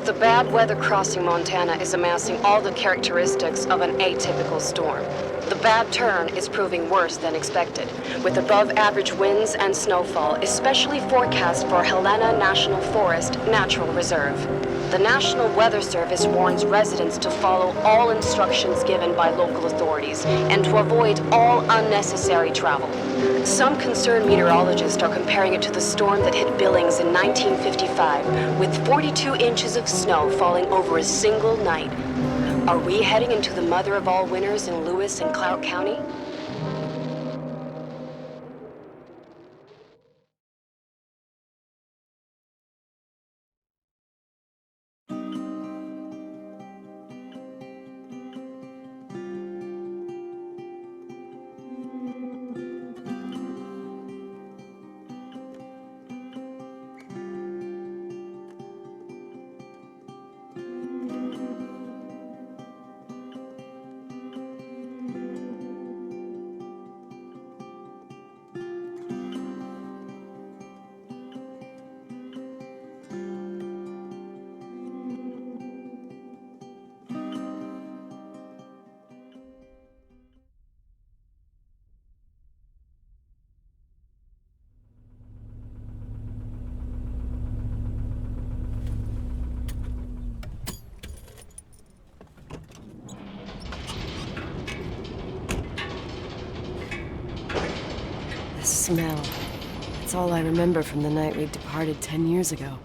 The bad weather crossing Montana is amassing all the characteristics of an atypical storm. The bad turn is proving worse than expected, with above-average winds and snowfall, especially forecast for Helena National Forest Natural Reserve. The National Weather Service warns residents to follow all instructions given by local authorities and to avoid all unnecessary travel. Some concerned meteorologists are comparing it to the storm that hit Billings in 1955, with 42 inches of snow falling over a single night. Are we heading into the mother of all winters in Lewis and Clark County? The smell. It's all I remember from the night we departed 10 years ago.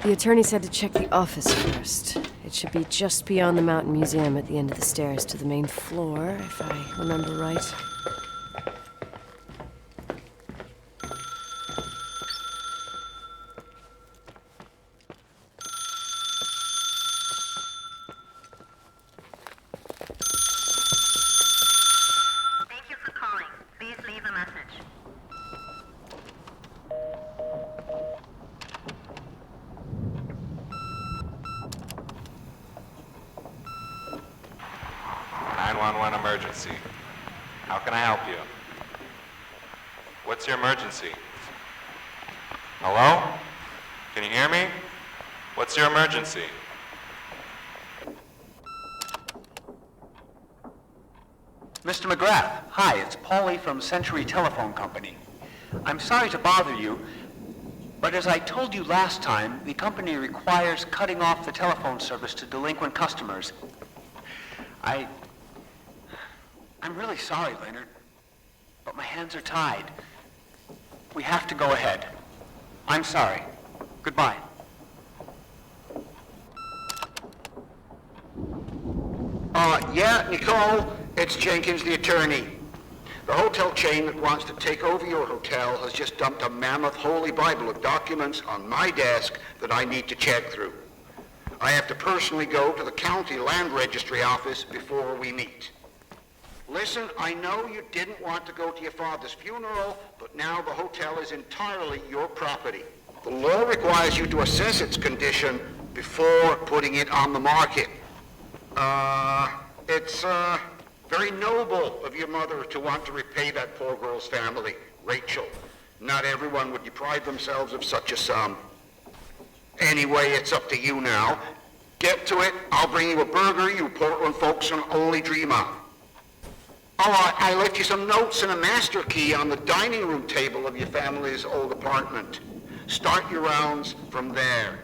The attorney said to check the office first. It should be just beyond the Mountain Museum at the end of the stairs to the main floor, if I remember right. Thank you for calling. Please leave a message. Emergency. How can I help you? What's your emergency? Hello? Can you hear me? What's your emergency? Mr. McGrath, hi, it's Paulie from Century Telephone Company. I'm sorry to bother you, but as I told you last time, the company requires cutting off the telephone service to delinquent customers. I'm really sorry, Leonard, but my hands are tied. We have to go ahead. I'm sorry. Goodbye. Yeah, Nicole, it's Jenkins, the attorney. The hotel chain that wants to take over your hotel has just dumped a mammoth holy Bible of documents on my desk that I need to check through. I have to personally go to the county land registry office before we meet. Listen, I know you didn't want to go to your father's funeral, but now the hotel is entirely your property. The law requires you to assess its condition before putting it on the market. It's very noble of your mother to want to repay that poor girl's family, Rachel. Not everyone would deprive themselves of such a sum. Anyway, it's up to you now. Get to it. I'll bring you a burger you Portland folks can only dream of. Oh, I left you some notes and a master key on the dining room table of your family's old apartment. Start your rounds from there.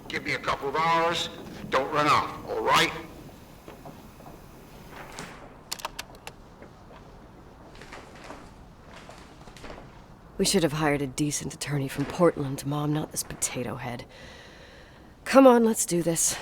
Give me a couple of hours. Don't run off, all right? We should have hired a decent attorney from Portland, Mom, not this potato head. Come on, let's do this.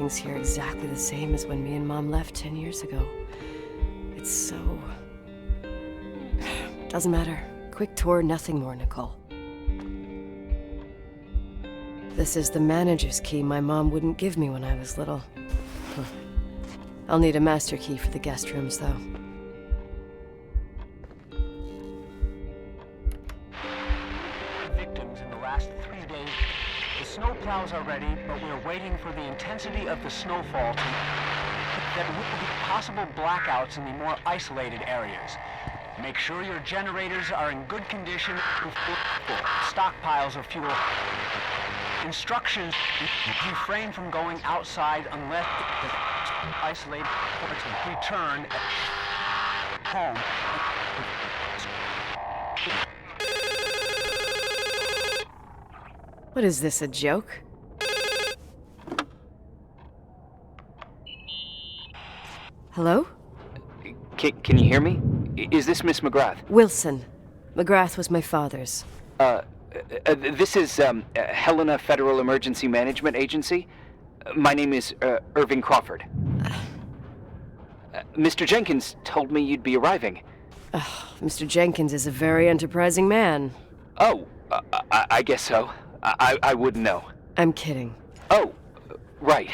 everything's here exactly the same as when me and Mom left 10 years ago. It's so... Doesn't matter. Quick tour, nothing more, Nicole. This is the manager's key my mom wouldn't give me when I was little. I'll need a master key for the guest rooms, though. Victims in the last 3 days. The snow plows are ready, but we're waiting for the intensity of the snowfall to... There will be possible blackouts in the more isolated areas. Make sure your generators are in good condition with stockpiles of fuel. Instructions: refrain from going outside unless isolated ports return home. What is this, a joke? Hello? Can you hear me? Is this Miss McGrath? Wilson. McGrath was my father's. This is Helena Federal Emergency Management Agency. My name is Irving Crawford. Mr. Jenkins told me you'd be arriving. Mr. Jenkins is a very enterprising man. Oh, I guess so. I wouldn't know. I'm kidding. Oh, right.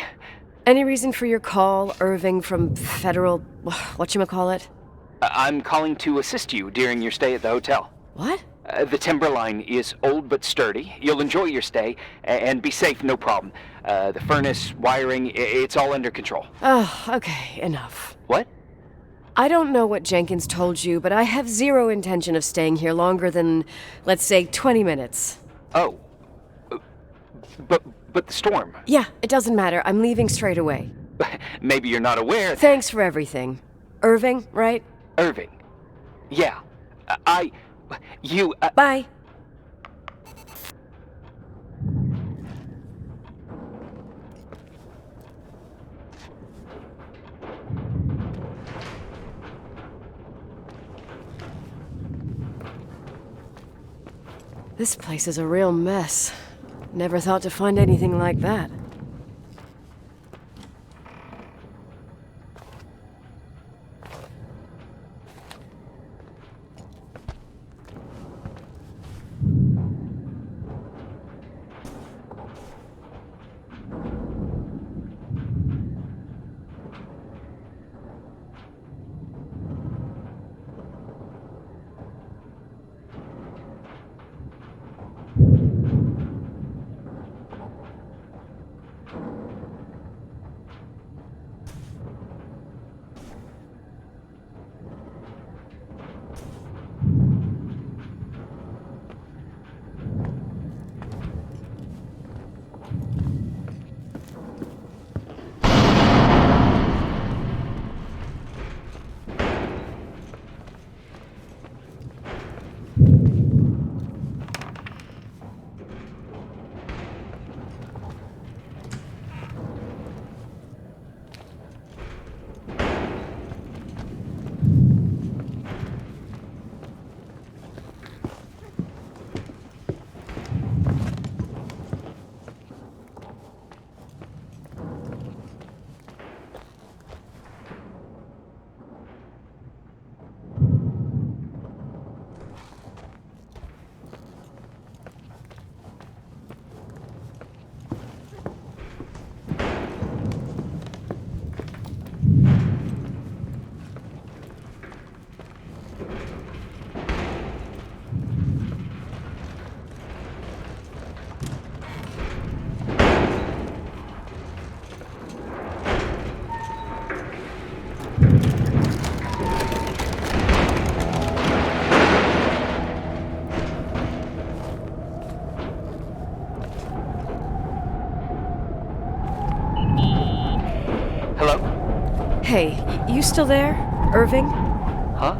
Any reason for your call, Irving from Federal... whatchamacallit? I'm calling to assist you during your stay at the hotel. What? The timberline is old but sturdy. You'll enjoy your stay, and be safe, no problem. The furnace, wiring, it's all under control. Oh, okay, enough. What? I don't know what Jenkins told you, but I have zero intention of staying here longer than, let's say, 20 minutes. Oh. But the storm. Yeah, it doesn't matter. I'm leaving straight away. Maybe you're not aware that... Thanks for everything. Irving, right? Irving. Yeah. You... Bye. This place is a real mess. Never thought to find anything like that. Hey, you still there, Irving? Huh?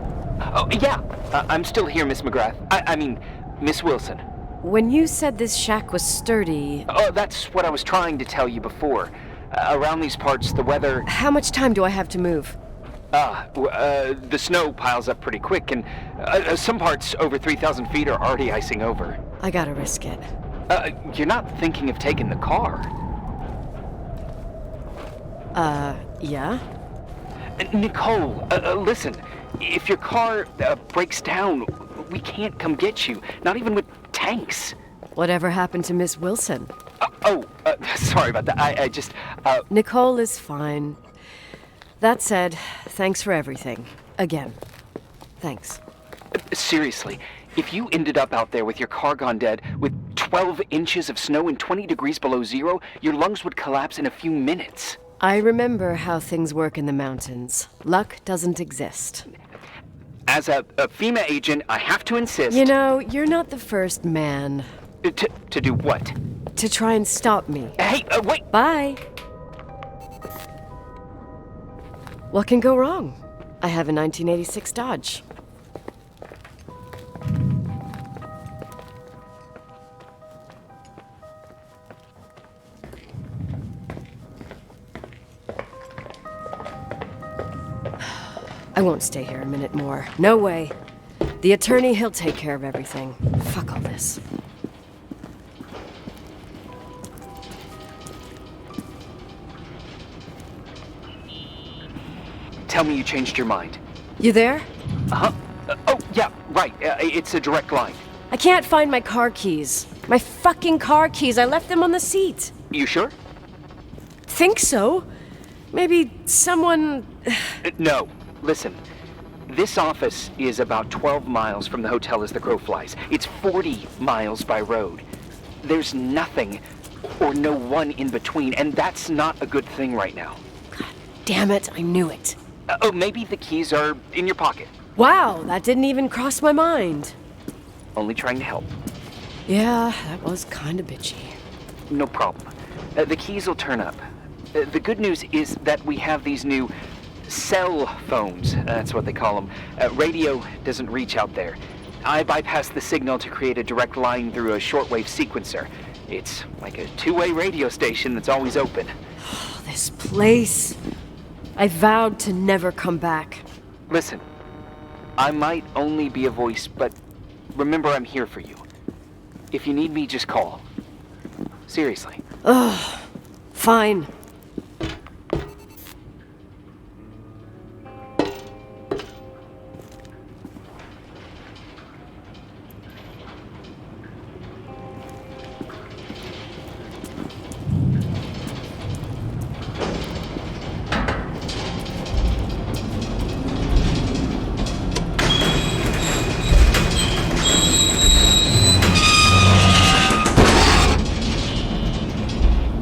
Oh, yeah. I'm still here, Miss McGrath. I mean, Miss Wilson. When you said this shack was sturdy... Oh, that's what I was trying to tell you before. Around these parts, the weather... How much time do I have to move? The snow piles up pretty quick, and some parts over 3,000 feet are already icing over. I gotta risk it. You're not thinking of taking the car? Yeah? Nicole, listen. If your car breaks down, we can't come get you. Not even with tanks. Whatever happened to Miss Wilson? Sorry about that. I just, Nicole is fine. That said, thanks for everything. Again. Thanks. Seriously, if you ended up out there with your car gone dead, with 12 inches of snow and 20 degrees below zero, your lungs would collapse in a few minutes. I remember how things work in the mountains. Luck doesn't exist. As a FEMA agent, I have to insist... You know, you're not the first man. To do what? To try and stop me. Hey, wait! Bye! What can go wrong? I have a 1986 Dodge. I won't stay here a minute more. No way. The attorney, he'll take care of everything. Fuck all this. Tell me you changed your mind. You there? Uh-huh. Oh, yeah, right. It's a direct line. I can't find my car keys. My fucking car keys. I left them on the seat. You sure? Think so. Maybe someone... No. Listen. This office is about 12 miles from the hotel as the crow flies. It's 40 miles by road. There's nothing or no one in between, and that's not a good thing right now. God damn it, I knew it. Maybe the keys are in your pocket. Wow, that didn't even cross my mind. Only trying to help. Yeah, that was kinda bitchy. No problem. The keys will turn up. The good news is that we have these new cell phones. That's what they call them. Radio doesn't reach out there. I bypassed the signal to create a direct line through a shortwave sequencer. It's like a two-way radio station that's always open. Oh, this place. I vowed to never come back. Listen, I might only be a voice, but remember I'm here for you. If you need me, just call. Seriously. Ugh. Fine.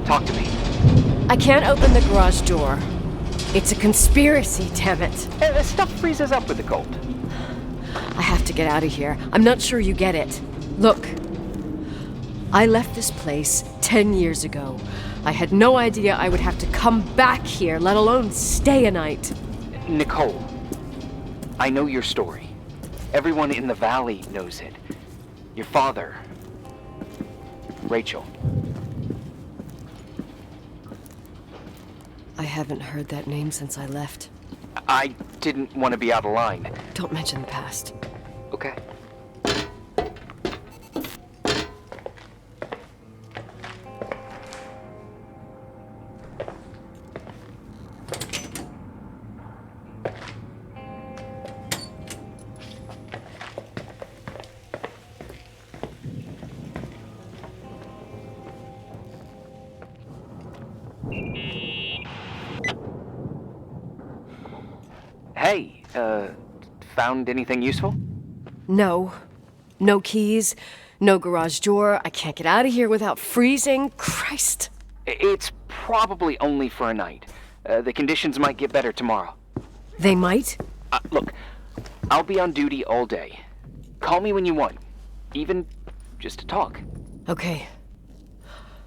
Talk to me. I can't open the garage door. It's a conspiracy, damn it. This stuff freezes up with the cold. I have to get out of here. I'm not sure you get it. Look, I left this place 10 years ago. I had no idea I would have to come back here, let alone stay a night. Nicole, I know your story. Everyone in the valley knows it. Your father, Rachel. I haven't heard that name since I left. I didn't want to be out of line. Don't mention the past. Okay. Hey, found anything useful? No. No keys, no garage door. I can't get out of here without freezing. Christ. It's probably only for a night. The conditions might get better tomorrow. They might? Look, I'll be on duty all day. Call me when you want. Even just to talk. Okay.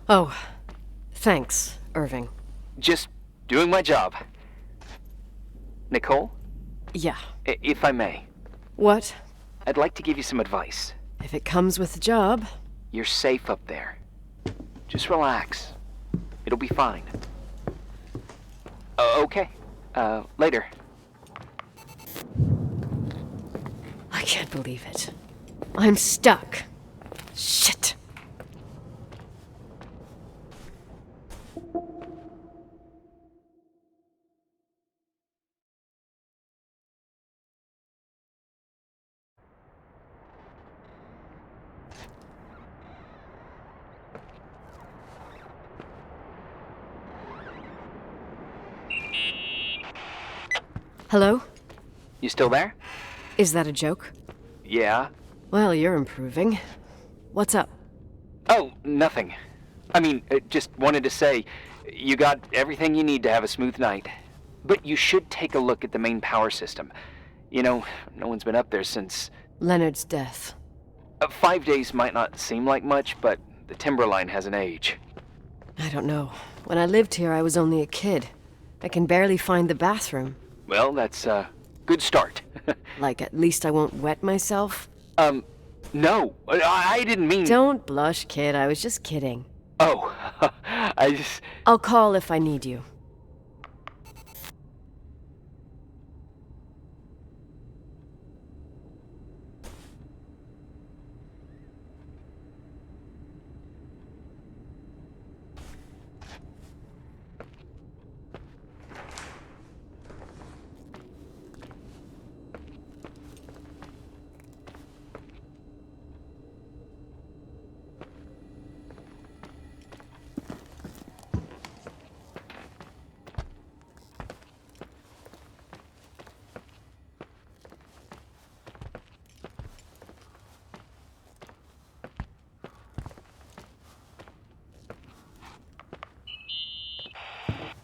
Oh, thanks, Irving. Just doing my job. Nicole? Yeah. If I may, What? I'd like to give you some advice. If it comes with the job. You're safe up there. Just relax. It'll be fine. Okay. Later. I can't believe it. I'm stuck. Shit. Hello? You still there? Is that a joke? Yeah. Well, you're improving. What's up? Oh, nothing. I mean, just wanted to say, you got everything you need to have a smooth night. But you should take a look at the main power system. You know, no one's been up there since... Leonard's death. 5 days might not seem like much, but the timberline has an age. I don't know. When I lived here, I was only a kid. I can barely find the bathroom. Well, that's a good start. Like, at least I won't wet myself? No, I didn't mean... Don't blush, kid. I was just kidding. Oh, I just... I'll call if I need you.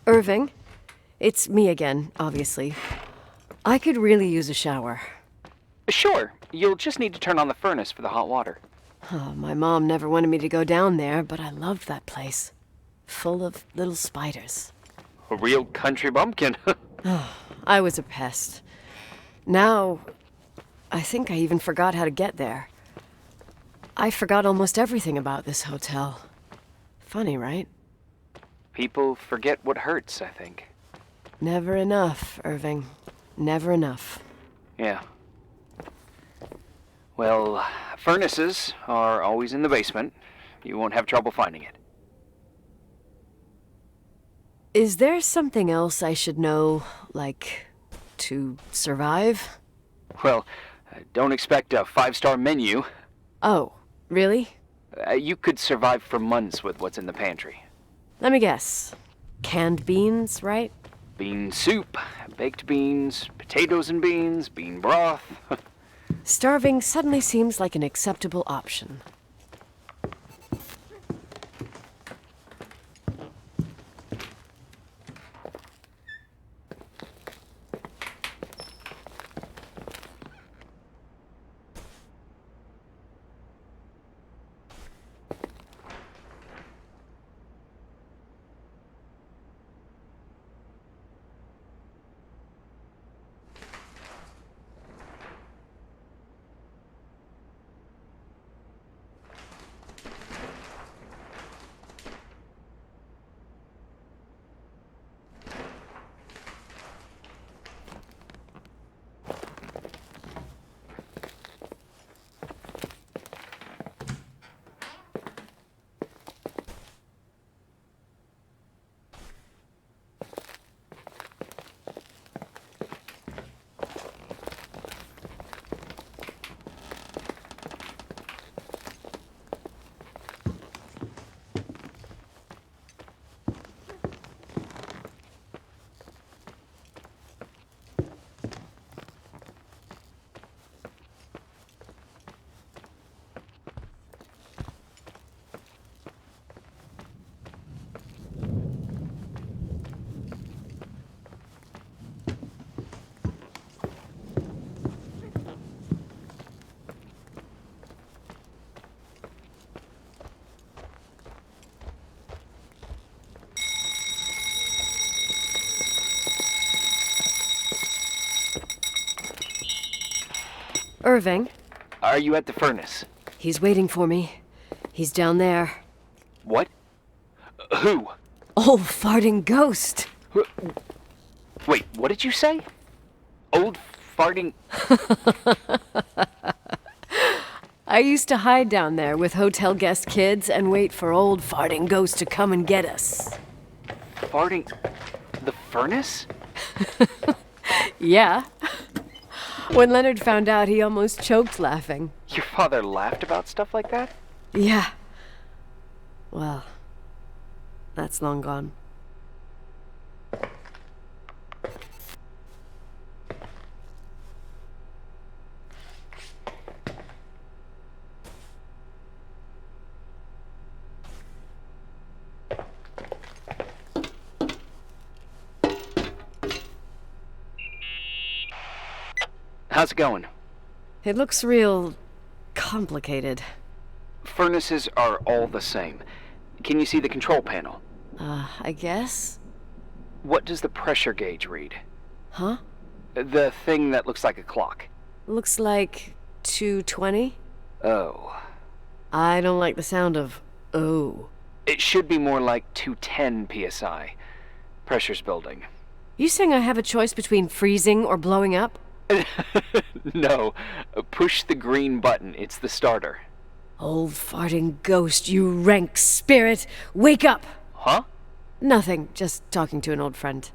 Irving? It's me again, obviously. I could really use a shower. Sure, you'll just need to turn on the furnace for the hot water. Oh, my mom never wanted me to go down there, but I loved that place. Full of little spiders. A real country bumpkin. I was a pest. Now, I think I even forgot how to get there. I forgot almost everything about this hotel. Funny, right? People forget what hurts, I think. Never enough, Irving. Never enough. Yeah. Well, furnaces are always in the basement. You won't have trouble finding it. Is there something else I should know, like, to survive? Well, don't expect a 5-star menu. Oh, really? You could survive for months with what's in the pantry. Let me guess. Canned beans, right? Bean soup, baked beans, potatoes and beans, bean broth. Starving suddenly seems like an acceptable option. Irving? Are you at the furnace? He's waiting for me. He's down there. What? Who? Old farting ghost! Wait, what did you say? Old farting... I used to hide down there with hotel guest kids and wait for old farting ghost to come and get us. Farting... the furnace? Yeah. When Leonard found out, he almost choked laughing. Your father laughed about stuff like that? Yeah. Well, that's long gone. How's it going? It looks real complicated. Furnaces are all the same. Can you see the control panel? I guess? What does the pressure gauge read? Huh? The thing that looks like a clock. Looks like 220? Oh. I don't like the sound of oh. It should be more like 210 psi. Pressure's building. You saying I have a choice between freezing or blowing up? No. Push the green button. It's the starter. Old farting ghost, you rank spirit! Wake up! Huh? Nothing, just talking to an old friend.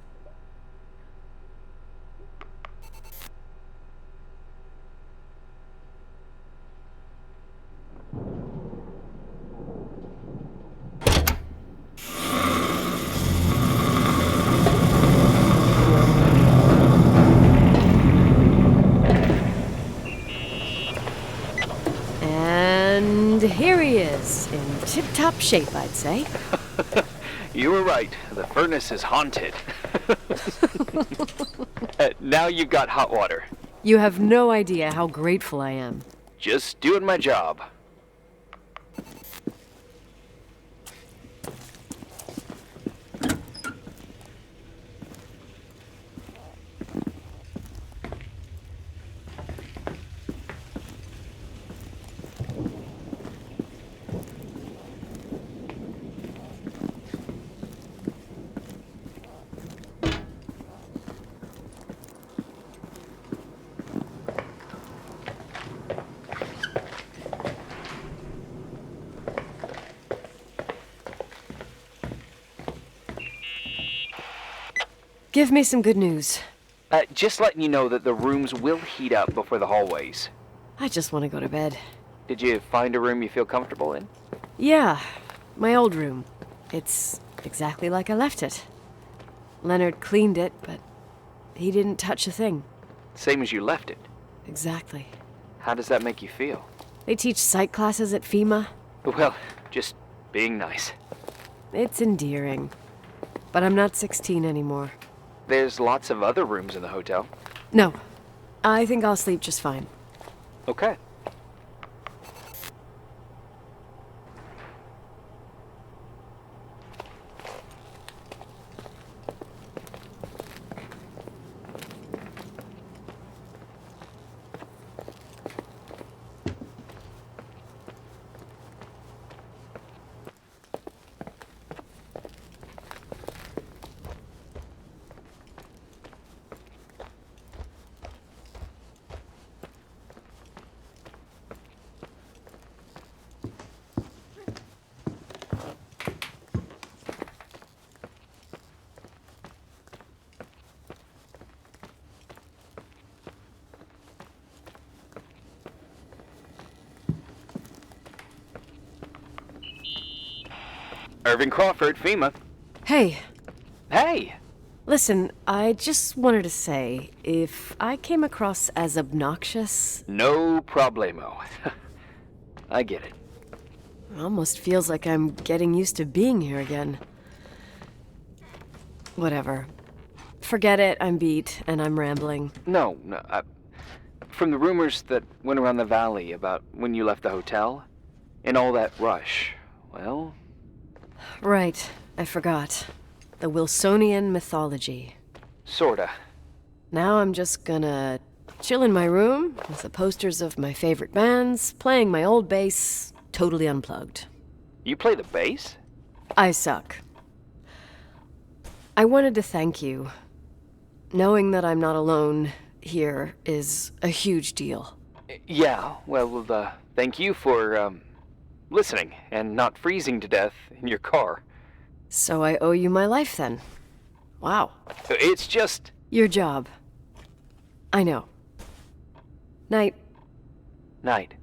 And here he is, in tip-top shape, I'd say. You were right. The furnace is haunted. Now you've got hot water. You have no idea how grateful I am. Just doing my job. Give me some good news. Just letting you know that the rooms will heat up before the hallways. I just want to go to bed. Did you find a room you feel comfortable in? Yeah, my old room. It's exactly like I left it. Leonard cleaned it, but he didn't touch a thing. Same as you left it. Exactly. How does that make you feel? They teach psych classes at FEMA. Well, just being nice. It's endearing. But I'm not 16 anymore. There's lots of other rooms in the hotel. No, I think I'll sleep just fine. Okay. Irving Crawford, FEMA. Hey, Hey! listen, I just wanted to say, if I came across as obnoxious, No problemo. I get it. it almost feels like I'm getting used to being here again. Whatever. Forget it, I'm beat, and I'm rambling. No. From the rumors that went around the valley about when you left the hotel, and all that rush, well... Right, I forgot. The Wilsonian mythology. Sorta. Now I'm just gonna chill in my room with the posters of my favorite bands, playing my old bass, totally unplugged. You play the bass? I suck. I wanted to thank you. Knowing that I'm not alone here is a huge deal. Yeah, well, thank you for, listening and not freezing to death in your car. So I owe you my life then. Wow. It's just... Your job. I know. Night. Night.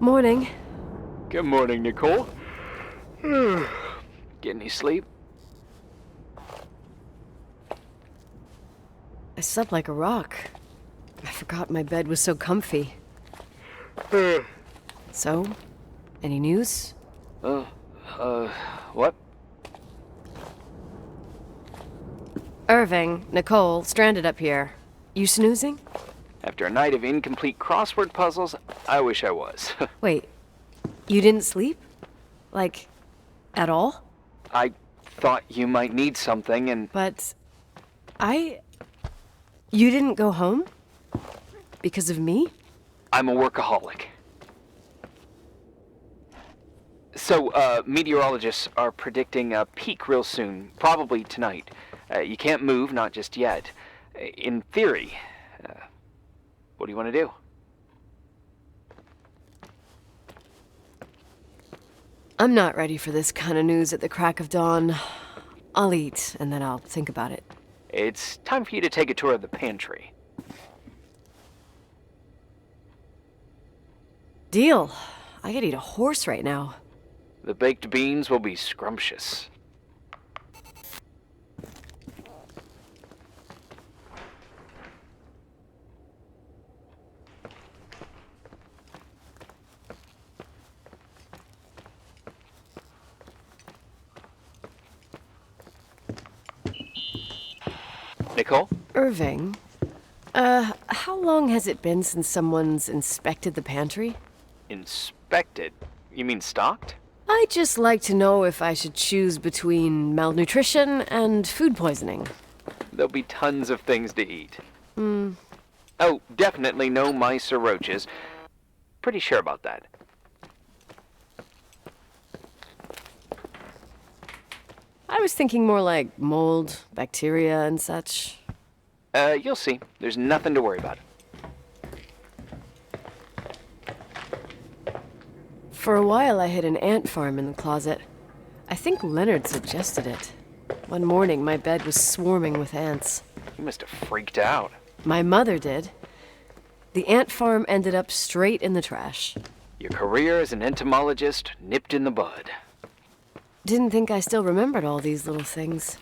Morning. Good morning, Nicole. Get any sleep? I slept like a rock. I forgot my bed was so comfy. So, any news? What? Irving, Nicole, stranded up here. You snoozing? After a night of incomplete crossword puzzles, I wish I was. Wait, you didn't sleep? Like, at all? I thought you might need something, and But you didn't go home? Because of me? I'm a workaholic. So, meteorologists are predicting a peak real soon, probably tonight. You can't move, not just yet. In theory, what do you want to do? I'm not ready for this kind of news at the crack of dawn. I'll eat, and then I'll think about it. It's time for you to take a tour of the pantry. Deal. I could eat a horse right now. The baked beans will be scrumptious. Nicole? Irving, how long has it been since someone's inspected the pantry? Inspected? You mean stocked? I'd just like to know if I should choose between malnutrition and food poisoning. There'll be tons of things to eat. Oh, definitely no mice or roaches. Pretty sure about that. I was thinking more like mold, bacteria, and such. You'll see. There's nothing to worry about. For a while, I hid an ant farm in the closet. I think Leonard suggested it. One morning, my bed was swarming with ants. You must have freaked out. My mother did. The ant farm ended up straight in the trash. Your career as an entomologist nipped in the bud. Didn't think I still remembered all these little things.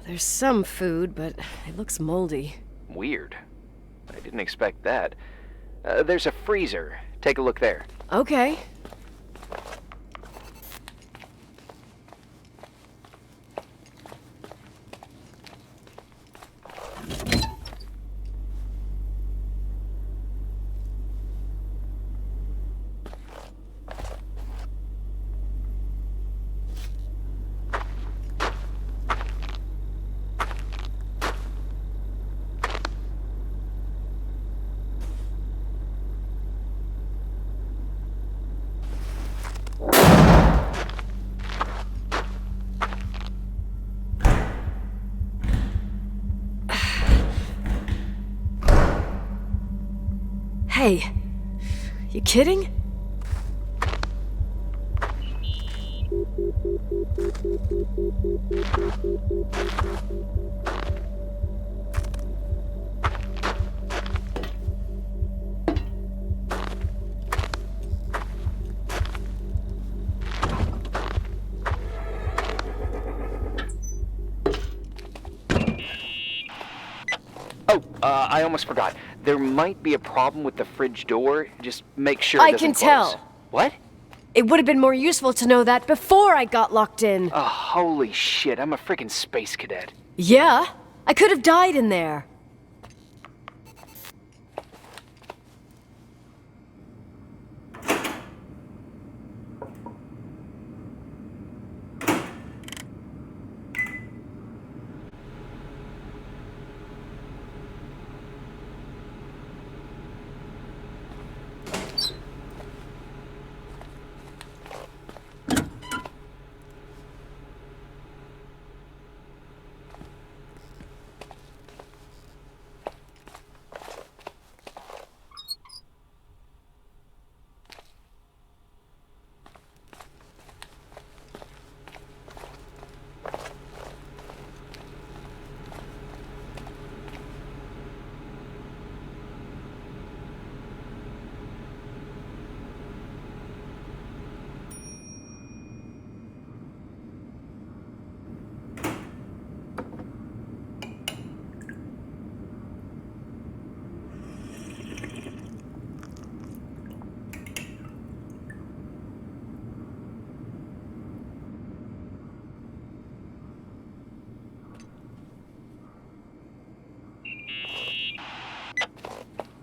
There's some food, but it looks moldy. Weird. I didn't expect that. There's a freezer. Take a look there. Okay. Hey, you kidding? Oh, I almost forgot. There might be a problem with the fridge door. Just make sure I it doesn't can close. tell. What? It would have been more useful to know that before I got locked in. Oh, holy shit, I'm a freaking space cadet. Yeah? I could have died in there.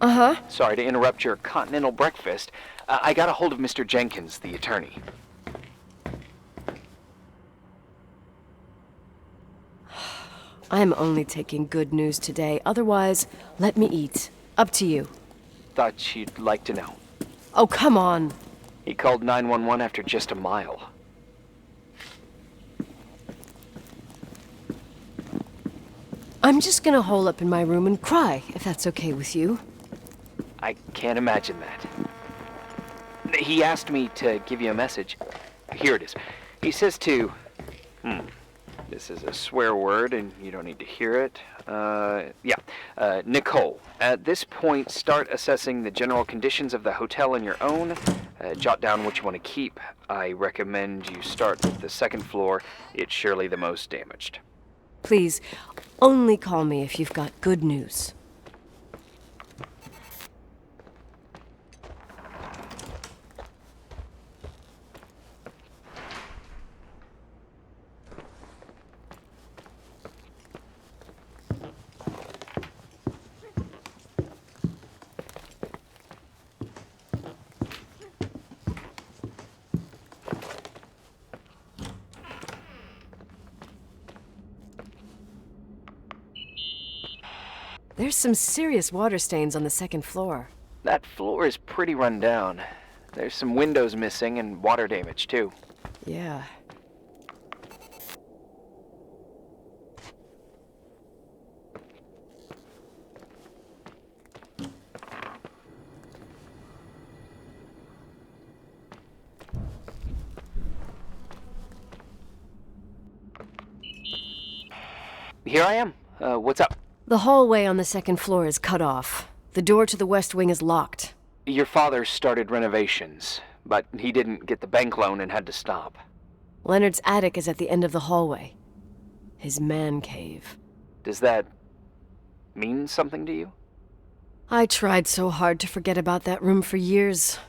Uh-huh. Sorry to interrupt your continental breakfast. I got a hold of Mr. Jenkins, the attorney. I'm only taking good news today. Otherwise, let me eat. Up to you. Thought you'd like to know. Oh, come on. He called 911 after just a mile. I'm just gonna hole up in my room and cry, if that's okay with you. I can't imagine that. He asked me to give you a message. Here it is. He says to... This is a swear word, and you don't need to hear it. Nicole, at this point, start assessing the general conditions of the hotel on your own. Jot down what you want to keep. I recommend you start with the second floor. It's surely the most damaged. Please, only call me if you've got good news. There's some serious water stains on the second floor. That floor is pretty run down. There's some windows missing and water damage, too. Yeah. Here I am. What's up? The hallway on the second floor is cut off. The door to the west wing is locked. Your father started renovations, but he didn't get the bank loan and had to stop. Leonard's attic is at the end of the hallway. His man cave. Does that mean something to you? I tried so hard to forget about that room for years.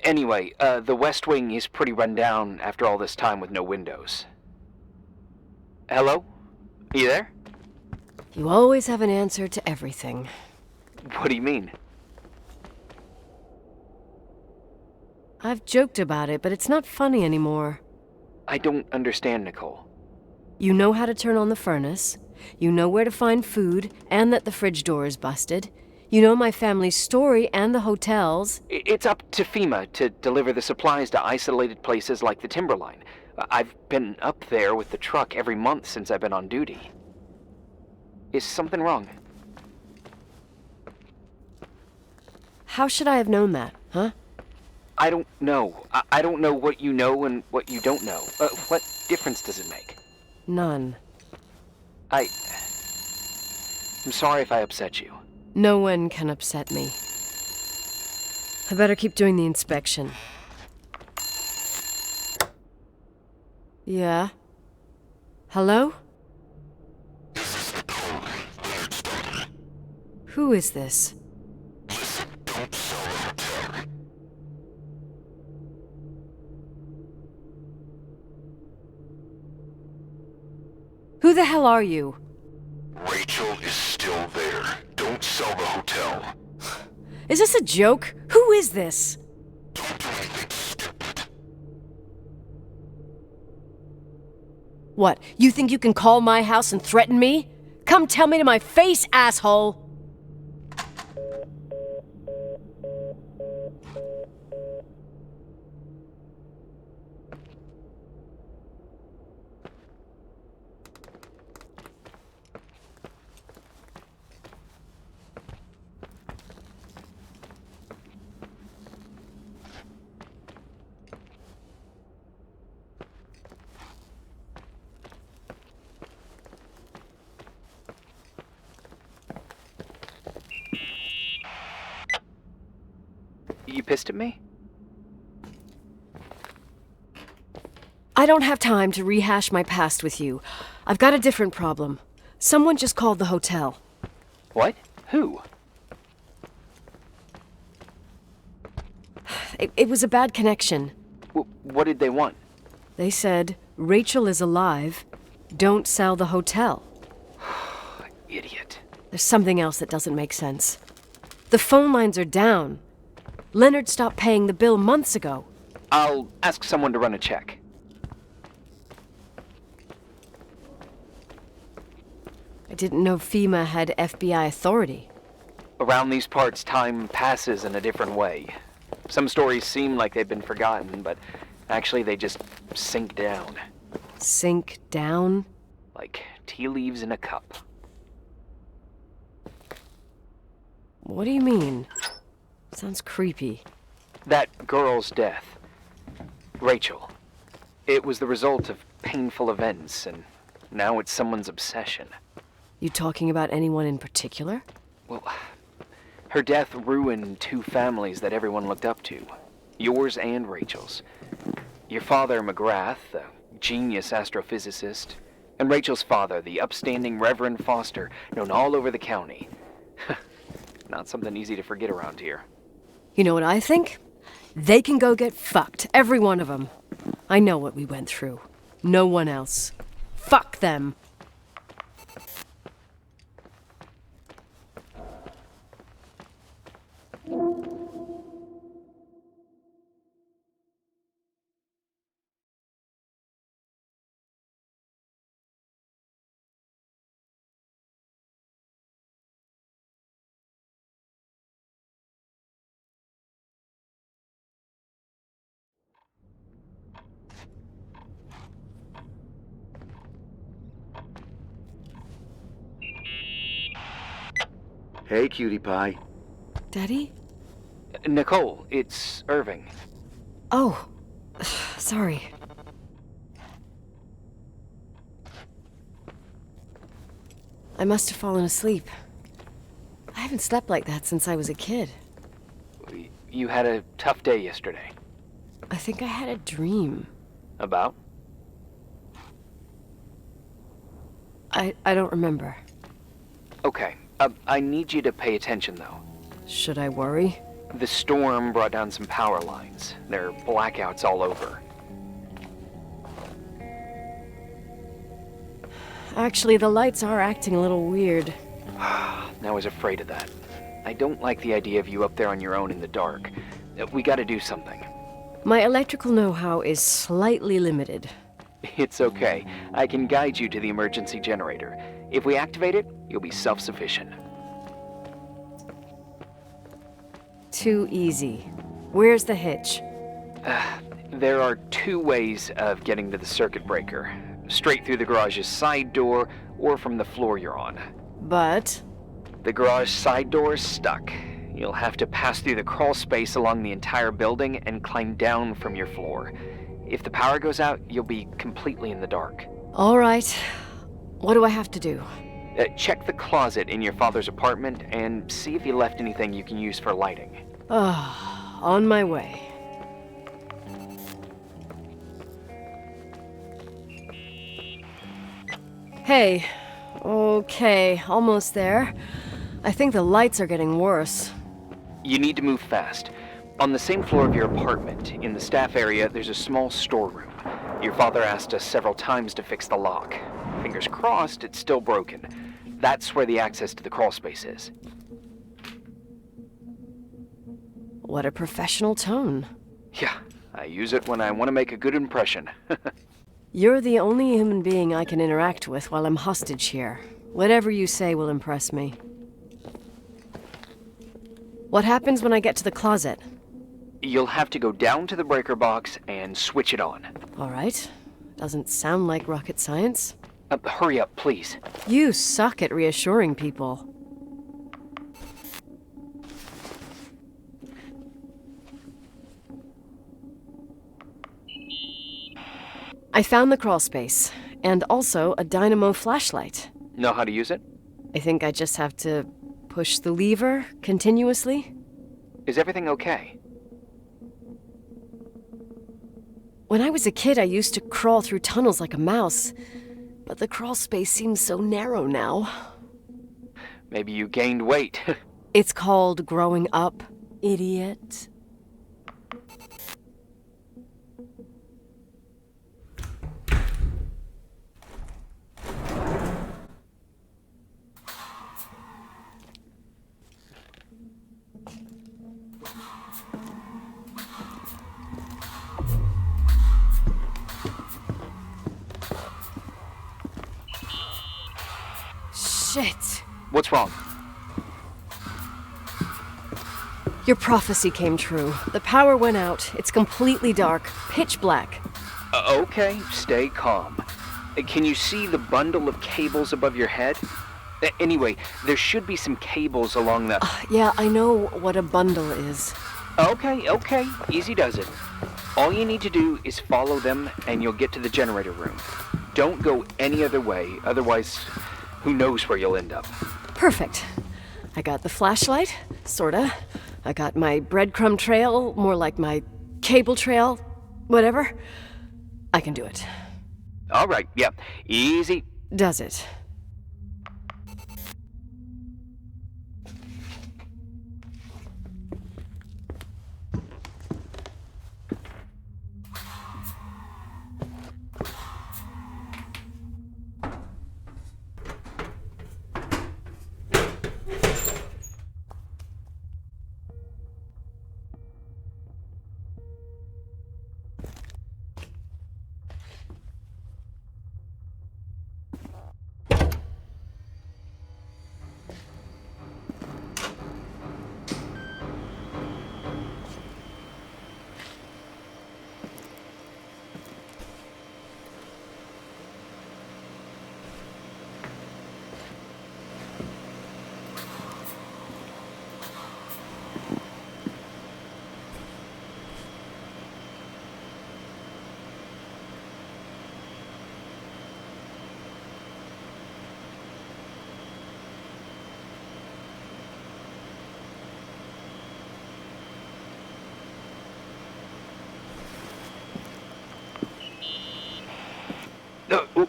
Anyway, the west wing is pretty run down after all this time with no windows. Hello? You there? You always have an answer to everything. What do you mean? I've joked about it, but it's not funny anymore. I don't understand, Nicole. You know how to turn on the furnace. You know where to find food, and that the fridge door is busted. You know my family's story and the hotel's. It's up to FEMA to deliver the supplies to isolated places like the Timberline. I've been up there with the truck every month since I've been on duty. Is something wrong? How should I have known that, huh? I don't know. I don't know what you know and what you don't know. What difference does it make? None. I'm sorry if I upset you. No one can upset me. I better keep doing the inspection. Yeah? Hello? Who is this? hell are you? Rachel is still there. Don't sell the hotel. Is this a joke? Who is this? Don't do anything stupid. What, you think you can call my house and threaten me? Come tell me to my face, asshole! You pissed at me? I don't have time to rehash my past with you. I've got a different problem. Someone just called the hotel. What? Who? It was a bad connection. What did they want? They said, Rachel is alive. Don't sell the hotel. Idiot. There's something else that doesn't make sense. The phone lines are down. Leonard stopped paying the bill months ago. I'll ask someone to run a check. I didn't know FEMA had FBI authority. Around these parts, time passes in a different way. Some stories seem like they've been forgotten, but actually they just sink down. Sink down? Like tea leaves in a cup. What do you mean? Sounds creepy. That girl's death. Rachel. It was the result of painful events, and now it's someone's obsession. You talking about anyone in particular? Well, her death ruined two families that everyone looked up to. Yours and Rachel's. Your father, McGrath, a genius astrophysicist, and Rachel's father, the upstanding Reverend Foster, known all over the county. Not something easy to forget around here. You know what I think? They can go get fucked, every one of them. I know what we went through. No one else. Fuck them. Hey, cutie pie. Daddy? Nicole, it's Irving. Oh, sorry. I must have fallen asleep. I haven't slept like that since I was a kid. You had a tough day yesterday. I think I had a dream. About? I don't remember. Okay. I need you to pay attention, though. Should I worry? The storm brought down some power lines. There are blackouts all over. Actually, the lights are acting a little weird. I was afraid of that. I don't like the idea of you up there on your own in the dark. We gotta do something. My electrical know-how is slightly limited. It's okay. I can guide you to the emergency generator. If we activate it, you'll be self-sufficient. Too easy. Where's the hitch? There are two ways of getting to the circuit breaker. Straight through the garage's side door, or from the floor you're on. But... The garage side door is stuck. You'll have to pass through the crawl space along the entire building and climb down from your floor. If the power goes out, you'll be completely in the dark. all right. What do I have to do? Check the closet in your father's apartment and see if he left anything you can use for lighting. On my way. Hey. Okay, almost there. I think the lights are getting worse. You need to move fast. On the same floor of your apartment, in the staff area, there's a small storeroom. Your father asked us several times to fix the lock. Fingers crossed, it's still broken. That's where the access to the crawl space is. What a professional tone. Yeah, I use it when I want to make a good impression. You're the only human being I can interact with while I'm hostage here. Whatever you say will impress me. What happens when I get to the closet? You'll have to go down to the breaker box and switch it on. All right. Doesn't sound like rocket science. Hurry up, please. You suck at reassuring people. I found the crawl space, and also a dynamo flashlight. Know how to use it? I think I just have to push the lever continuously. Is everything okay? When I was a kid, I used to crawl through tunnels like a mouse, but the crawl space seems so narrow now. Maybe you gained weight. It's called growing up, idiot. Shit. What's wrong? Your prophecy came true. The power went out. It's completely dark, pitch black. Okay, stay calm. Can you see the bundle of cables above your head? Anyway, there should be some cables along the... Yeah, I know what a bundle is. Okay, easy does it. All you need to do is follow them and you'll get to the generator room. Don't go any other way, otherwise, who knows where you'll end up. Perfect. I got the flashlight, sorta. I got my breadcrumb trail, more like my cable trail, whatever. I can do it. All right, yeah, easy. Does it?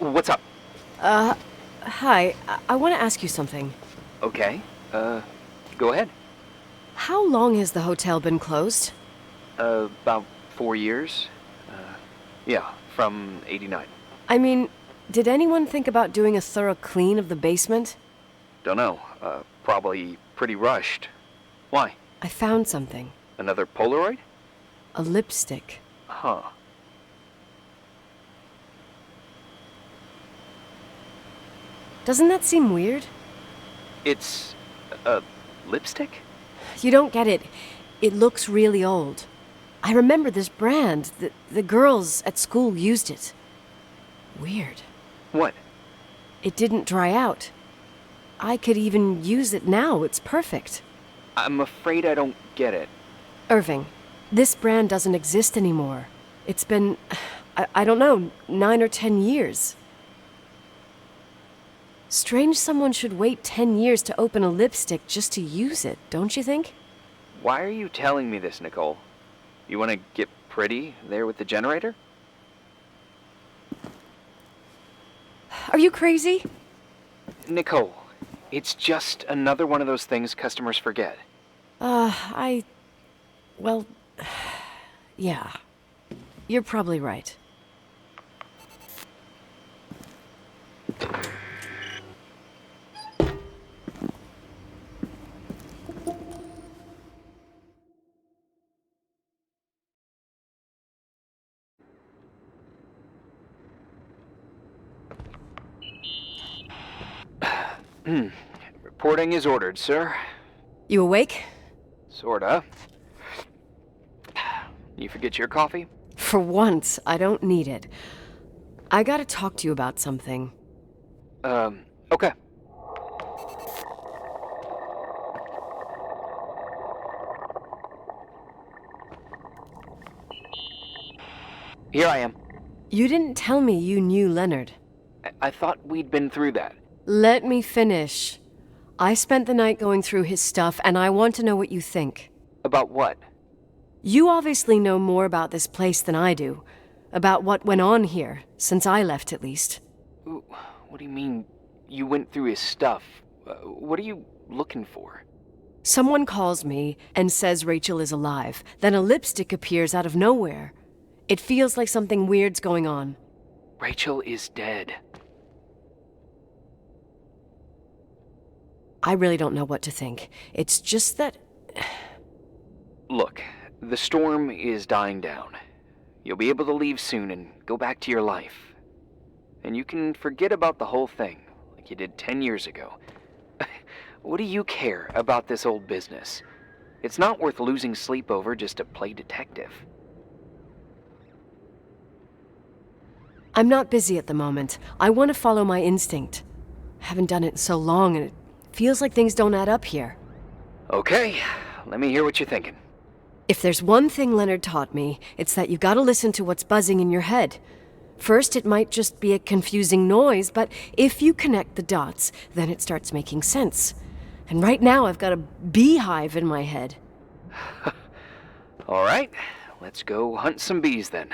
What's up? Hi. I want to ask you something. Okay, go ahead. How long has the hotel been closed? About 4 years. Yeah, from 89. I mean, did anyone think about doing a thorough clean of the basement? Don't know, probably pretty rushed. Why? I found something. Another Polaroid? A lipstick. Huh. Doesn't that seem weird? It's a lipstick? You don't get it. It looks really old. I remember this brand. The girls at school used it. Weird. What? It didn't dry out. I could even use it now. It's perfect. I'm afraid I don't get it. Irving, this brand doesn't exist anymore. It's been, I don't know, 9 or 10 years. Strange someone should wait 10 years to open a lipstick just to use it, don't you think? Why are you telling me this, Nicole? You want to get pretty there with the generator? Are you crazy? Nicole, it's just another one of those things customers forget. Well, yeah. You're probably right. Reporting is ordered, sir. You awake? Sorta. You forget your coffee? For once, I don't need it. I gotta talk to you about something. Okay. Here I am. You didn't tell me you knew Leonard. I thought we'd been through that. Let me finish. I spent the night going through his stuff, and I want to know what you think. About what? You obviously know more about this place than I do. About what went on here, since I left at least. What do you mean, you went through his stuff? What are you looking for? Someone calls me and says Rachel is alive. Then a lipstick appears out of nowhere. It feels like something weird's going on. Rachel is dead. I really don't know what to think. It's just that... Look, the storm is dying down. You'll be able to leave soon and go back to your life. And you can forget about the whole thing, like you did 10 years ago. What do you care about this old business? It's not worth losing sleep over just to play detective. I'm not busy at the moment. I want to follow my instinct. I haven't done it in so long, and it feels like things don't add up here. Okay, let me hear what you're thinking. If there's one thing Leonard taught me, it's that you gotta listen to what's buzzing in your head. First, it might just be a confusing noise, but if you connect the dots, then it starts making sense. And right now, I've got a beehive in my head. All right, let's go hunt some bees then.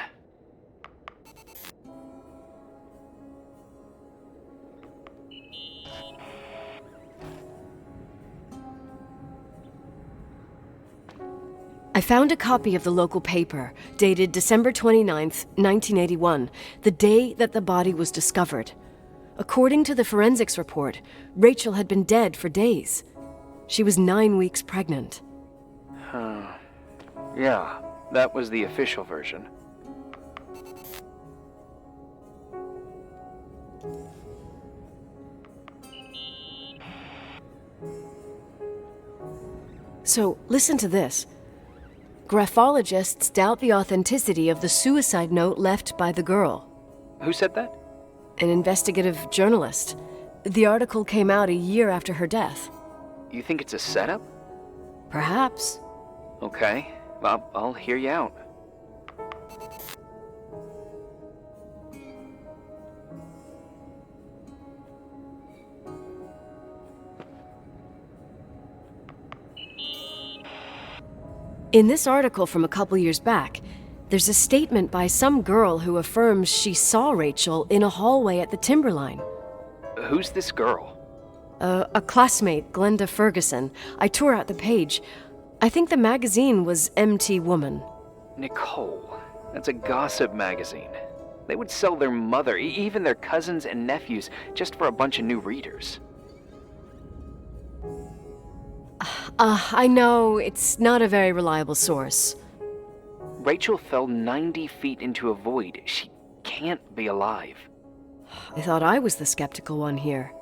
I found a copy of the local paper, dated December 29th, 1981, the day that the body was discovered. According to the forensics report, Rachel had been dead for days. She was 9 weeks pregnant. Yeah, that was the official version. So, listen to this. Graphologists doubt the authenticity of the suicide note left by the girl. Who said that? An investigative journalist. The article came out a year after her death. You think it's a setup? Perhaps. Okay, I'll hear you out. In this article from a couple years back, there's a statement by some girl who affirms she saw Rachel in a hallway at the Timberline. Who's this girl? A classmate, Glenda Ferguson. I tore out the page. I think the magazine was MT Woman. Nicole, that's a gossip magazine. They would sell their mother, even their cousins and nephews, just for a bunch of new readers. I know, it's not a very reliable source. Rachel fell 90 feet into a void. She can't be alive. I thought I was the skeptical one here.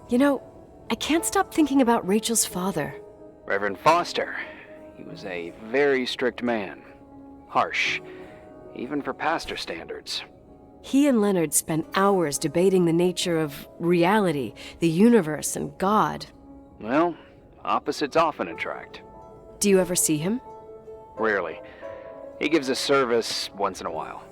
You know, I can't stop thinking about Rachel's father. Reverend Foster. He was a very strict man. Harsh, even for pastor standards. He and Leonard spent hours debating the nature of reality, the universe, and God. Well, opposites often attract. Do you ever see him? Rarely. He gives a service once in a while.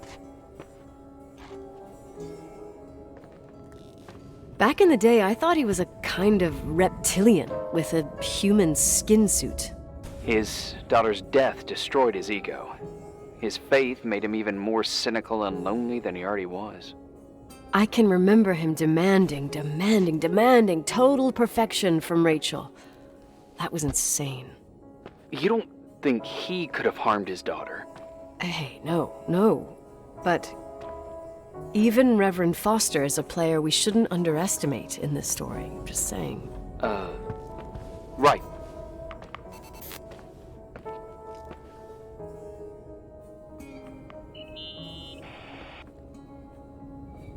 Back in the day, I thought he was a kind of reptilian with a human skin suit. His daughter's death destroyed his ego. His faith made him even more cynical and lonely than he already was. I can remember him demanding total perfection from Rachel. That was insane. You don't think he could have harmed his daughter? Hey, no. But even Reverend Foster is a player we shouldn't underestimate in this story. I'm just saying. Right.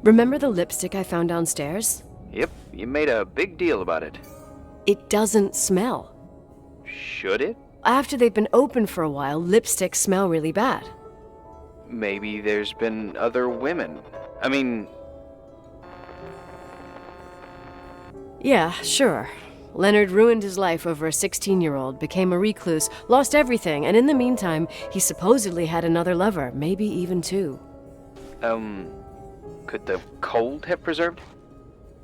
Remember the lipstick I found downstairs? Yep, you made a big deal about it. It doesn't smell. Should it? After they've been open for a while, lipsticks smell really bad. Maybe there's been other women. I mean... Yeah, sure. Leonard ruined his life over a 16-year-old, became a recluse, lost everything, and in the meantime, he supposedly had another lover, maybe even two. Could the cold have preserved?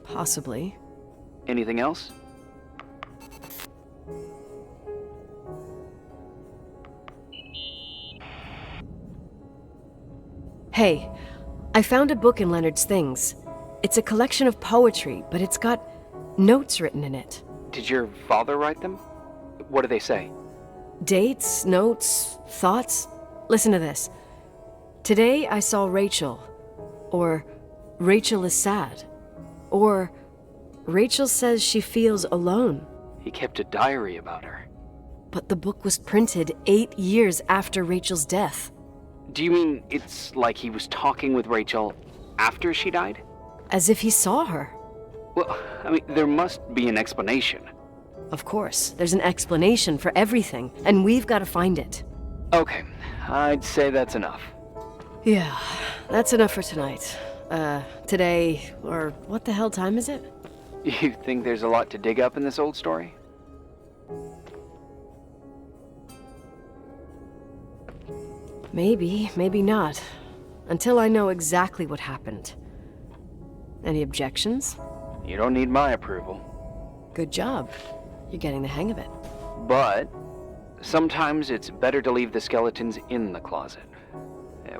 Possibly. Anything else? Hey, I found a book in Leonard's things. It's a collection of poetry, but it's got notes written in it. Did your father write them? What do they say? Dates, notes, thoughts. Listen to this. Today I saw Rachel. Or Rachel is sad. Or Rachel says she feels alone. He kept a diary about her. But the book was printed 8 years after Rachel's death. Do you mean it's like he was talking with Rachel after she died? As if he saw her. Well, I mean, there must be an explanation. Of course, there's an explanation for everything, and we've got to find it. Okay, I'd say that's enough. Yeah, that's enough for tonight. Today, or what the hell time is it? You think there's a lot to dig up in this old story? Maybe, maybe not. Until I know exactly what happened. Any objections? You don't need my approval. Good job. You're getting the hang of it. But sometimes it's better to leave the skeletons in the closet.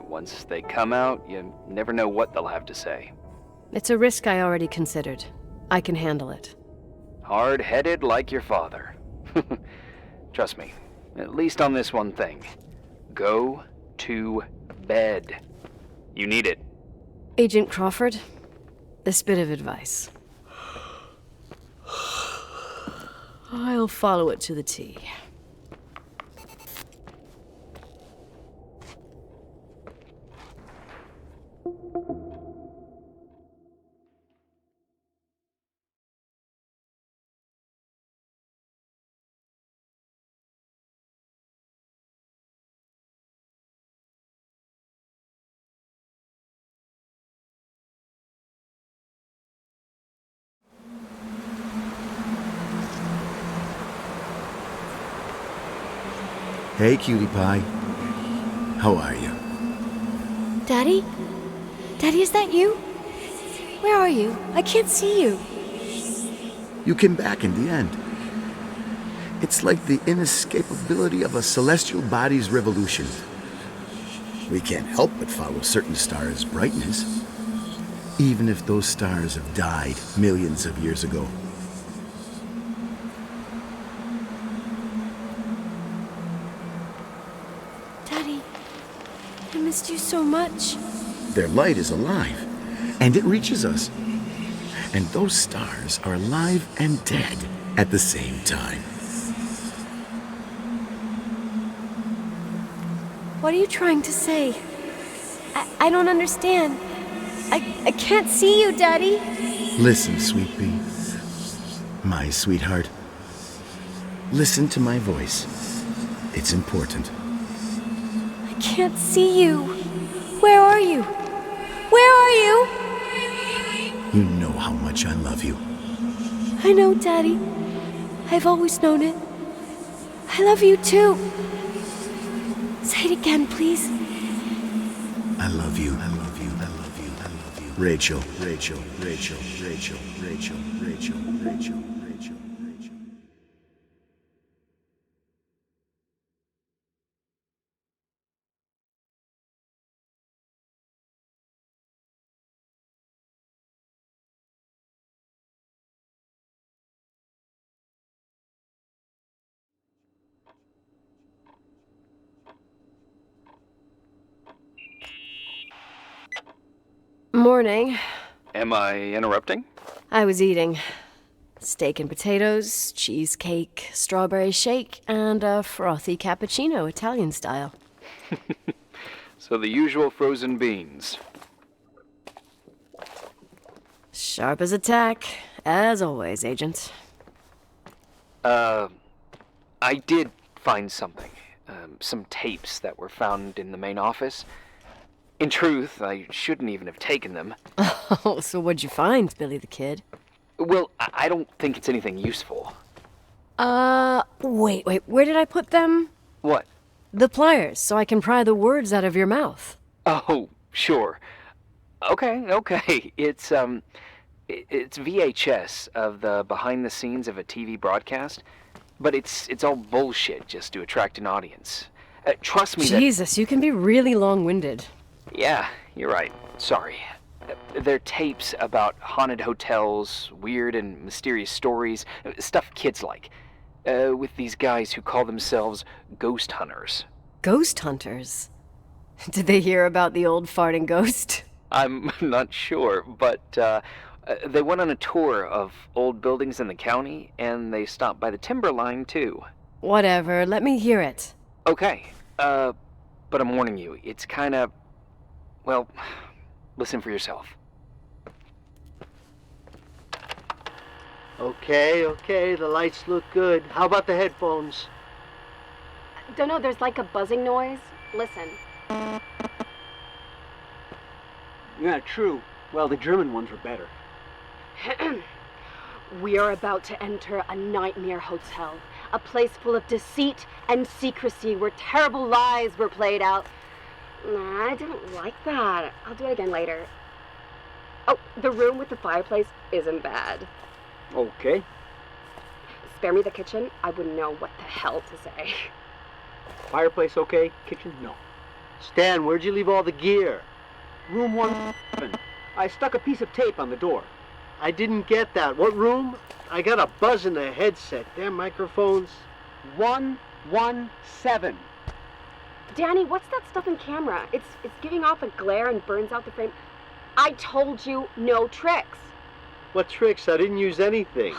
Once they come out, you never know what they'll have to say. It's a risk I already considered. I can handle it. Hard-headed like your father. Trust me, at least on this one thing. Go to bed. You need it. Agent Crawford, this bit of advice. I'll follow it to the T. Hey, cutie pie. How are you? Daddy? Daddy, is that you? Where are you? I can't see you. You came back in the end. It's like the inescapability of a celestial body's revolution. We can't help but follow certain stars' brightness, even if those stars have died millions of years ago. Daddy, I missed you so much. Their light is alive, and it reaches us. And those stars are alive and dead at the same time. What are you trying to say? I don't understand. I can't see you, Daddy. Listen, sweet pea. My sweetheart. Listen to my voice. It's important. I can't see you. Where are you? Where are you? You know how much I love you. I know, Daddy. I've always known it. I love you too. Say it again, please. I love you. I love you. I love you. I love you. Rachel, Rachel, Rachel, Rachel, Rachel, Rachel, Rachel, Rachel, Rachel. Morning. Am I interrupting? I was eating steak and potatoes, cheesecake, strawberry shake, and a frothy cappuccino, Italian style. So the usual frozen beans. Sharp as a tack, as always, Agent. I did find something. Some tapes that were found in the main office. In truth, I shouldn't even have taken them. Oh, so what'd you find, Billy the Kid? Well, I don't think it's anything useful. Wait, where did I put them? What? The pliers, so I can pry the words out of your mouth. Oh, sure. Okay. It's VHS of the behind the scenes of a TV broadcast, but it's all bullshit just to attract an audience. Trust me Jesus, you can be really long-winded. Yeah, you're right. Sorry. They're tapes about haunted hotels, weird and mysterious stories, stuff kids like. With these guys who call themselves ghost hunters. Ghost hunters? Did they hear about the old farting ghost? I'm not sure, but they went on a tour of old buildings in the county, and they stopped by the timberline, too. Whatever, let me hear it. Okay, but I'm warning you, it's kinda... Well, listen for yourself. Okay, the lights look good. How about the headphones? Don't know, there's like a buzzing noise. Listen. Yeah, true. Well, the German ones were better. We are about to enter a nightmare hotel. A place full of deceit and secrecy where terrible lies were played out. Nah, I didn't like that. I'll do it again later. Oh, the room with the fireplace isn't bad. Okay. Spare me the kitchen. I wouldn't know what the hell to say. Fireplace okay? Kitchen? No. Stan, where'd you leave all the gear? Room 1-7. I stuck a piece of tape on the door. I didn't get that. What room? I got a buzz in the headset. Damn microphones. 117. Danny, what's that stuff in camera? It's giving off a glare and burns out the frame. I told you no tricks. What tricks? I didn't use anything.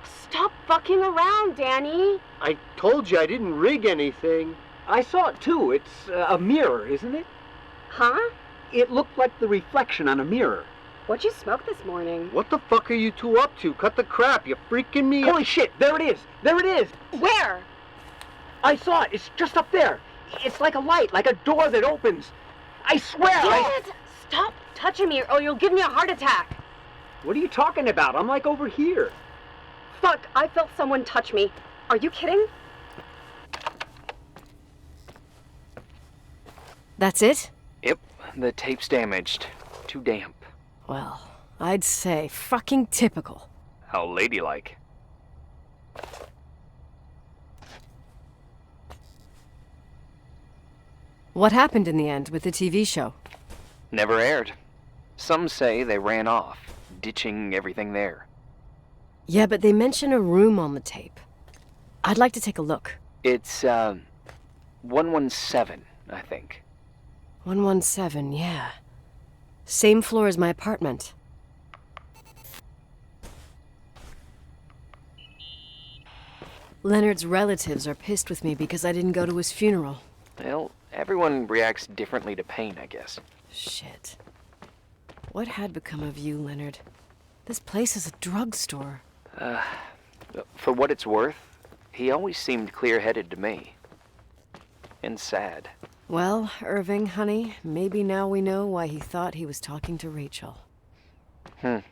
Stop fucking around, Danny. I told you I didn't rig anything. I saw it too. It's a mirror, isn't it? Huh? It looked like the reflection on a mirror. What'd you smoke this morning? What the fuck are you two up to? Cut the crap. You freaking me. Holy shit, there it is. There it is. Where? I saw it. It's just up there. It's like a light, like a door that opens. I swear. Dad, stop touching me or you'll give me a heart attack. What are you talking about? I'm like over here. Fuck, I felt someone touch me. Are you kidding? That's it? Yep, the tape's damaged. Too damp. Well, I'd say fucking typical. How ladylike. What happened in the end with the TV show? Never aired. Some say they ran off, ditching everything there. Yeah, but they mention a room on the tape. I'd like to take a look. It's, 117, I think. 117, yeah. Same floor as my apartment. Leonard's relatives are pissed with me because I didn't go to his funeral. Well, everyone reacts differently to pain, I guess. Shit. What had become of you, Leonard? This place is a drugstore. For what it's worth, he always seemed clear-headed to me. And sad. Well, Irving, honey, maybe now we know why he thought he was talking to Rachel. Hey?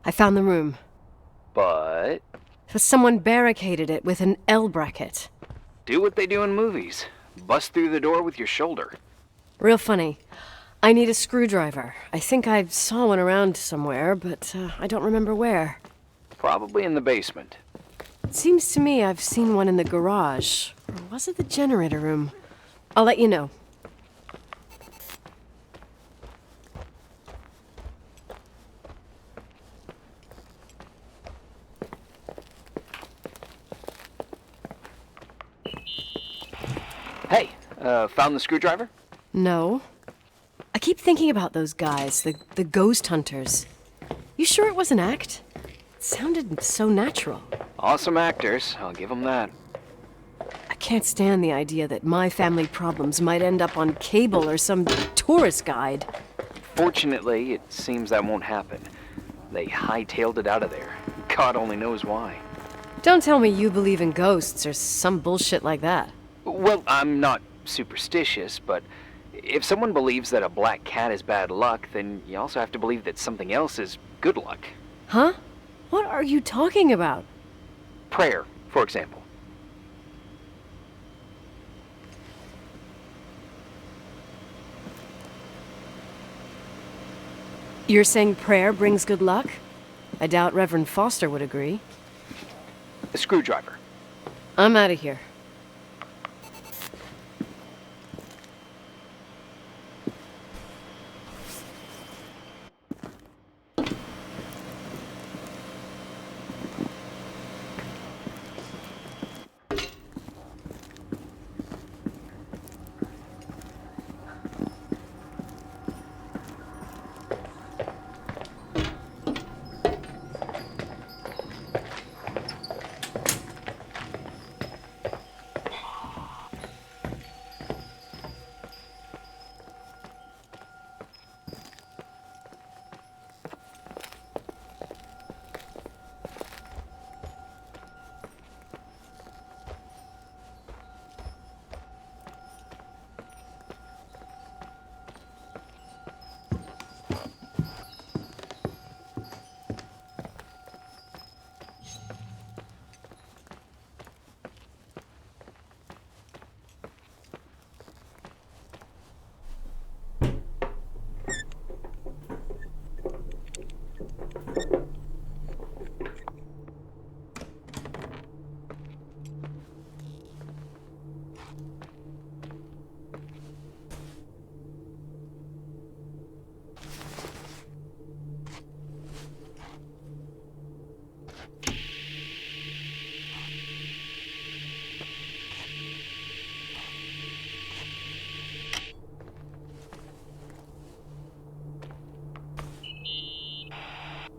I found the room. But... Someone barricaded it with an L bracket. do what they do in movies. Bust through the door with your shoulder. Real funny. I need a screwdriver. I think I saw one around somewhere, but I don't remember where. Probably in the basement. It seems to me I've seen one in the garage. Or was it the generator room? I'll let you know. Hey, found the screwdriver? No. I keep thinking about those guys, the ghost hunters. You sure it was an act? It sounded so natural. Awesome actors, I'll give them that. I can't stand the idea that my family problems might end up on cable or some tourist guide. Fortunately, it seems that won't happen. They hightailed it out of there. God only knows why. Don't tell me you believe in ghosts or some bullshit like that. Well, I'm not superstitious, but if someone believes that a black cat is bad luck, then you also have to believe that something else is good luck. Huh? What are you talking about? Prayer, for example. You're saying prayer brings good luck? I doubt Reverend Foster would agree. A screwdriver. I'm out of here.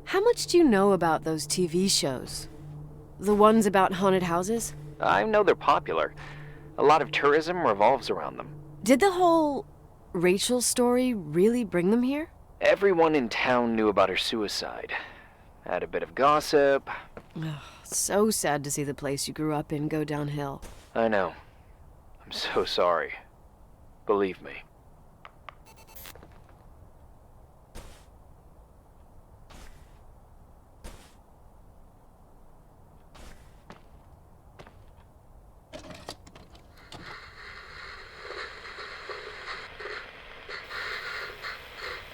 How much do you know about those TV shows? The ones about haunted houses? I know they're popular. A lot of tourism revolves around them. Did the whole Rachel story really bring them here? Everyone in town knew about her suicide. Had a bit of gossip. Ugh, so sad to see the place you grew up in go downhill. I know. I'm so sorry. Believe me.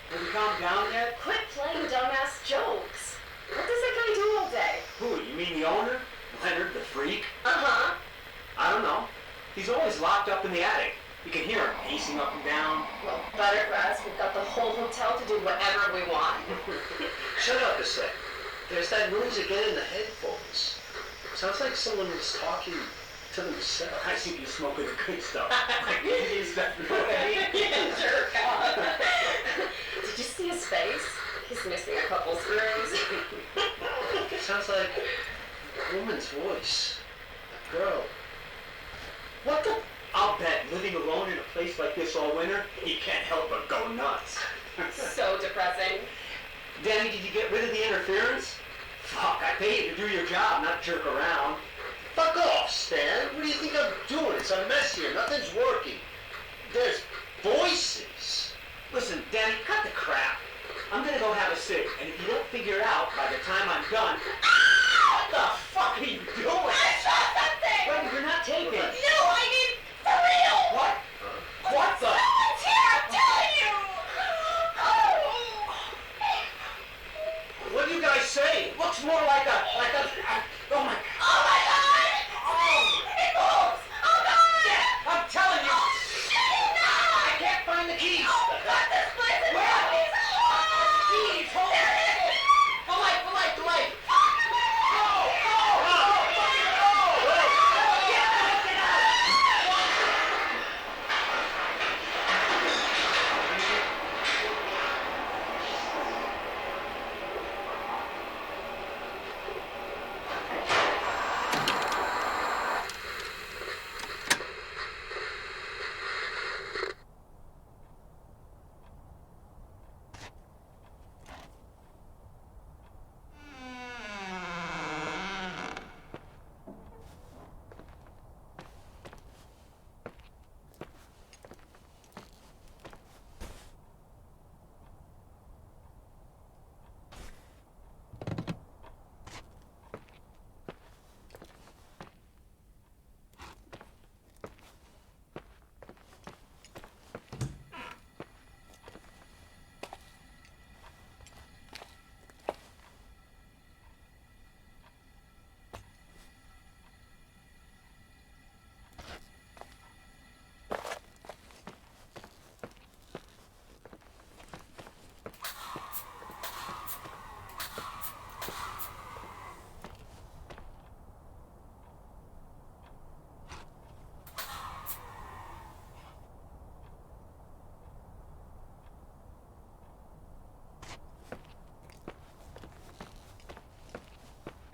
Have you calmed down yet? Quit playing dumbass jokes. What does that guy do all day? Who, you mean the owner? Leonard the freak? Uh-huh. I don't know. He's always locked up in the attic. You can hear him pacing up and down. Well, better for us. We've got the whole hotel to do whatever we want. Shut up a sec. There's that noise again in the headphones. Sounds like someone is talking to themselves. I see you smoking the good stuff. Jerk off. Did you see his face? He's missing a couple screws. Sounds like a woman's voice. A girl. What the? I'll bet living alone in a place like this all winter, he can't help but go nuts. So depressing. Danny, did you get rid of the interference? Fuck, I pay you to do your job, not jerk around. Fuck off, Stan. What do you think I'm doing? It's a mess here. Nothing's working. There's voices. Listen, Danny, cut the crap. I'm gonna go have a cig, and if you don't figure it out by the time I'm done... What the fuck are you doing? I saw something! Well, you're not taping. No, I mean, for real! What? What the? Someone's here, I'm telling you! What do you guys say? It looks more like a... oh my... Oh my God! It moves! Oh God! Yeah, I'm telling you! I can't find the keys! Oh God, this place is Where? keys! Keys! Hold on! The light!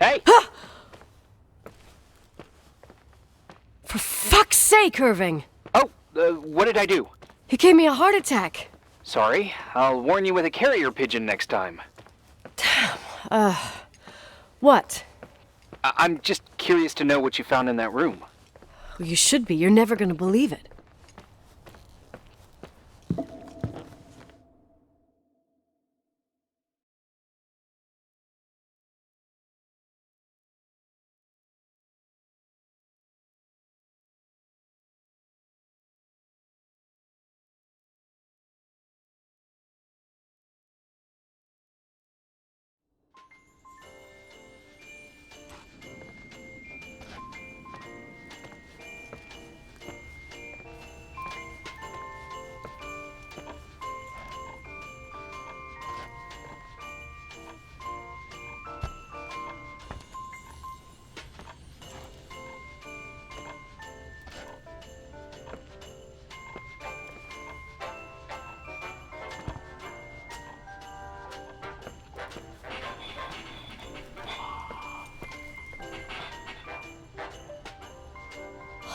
Hey! For fuck's sake, Irving! Oh, what did I do? He gave me a heart attack. Sorry, I'll warn you with a carrier pigeon next time. What? I'm just curious to know what you found in that room. Well, you should be. You're never gonna believe it.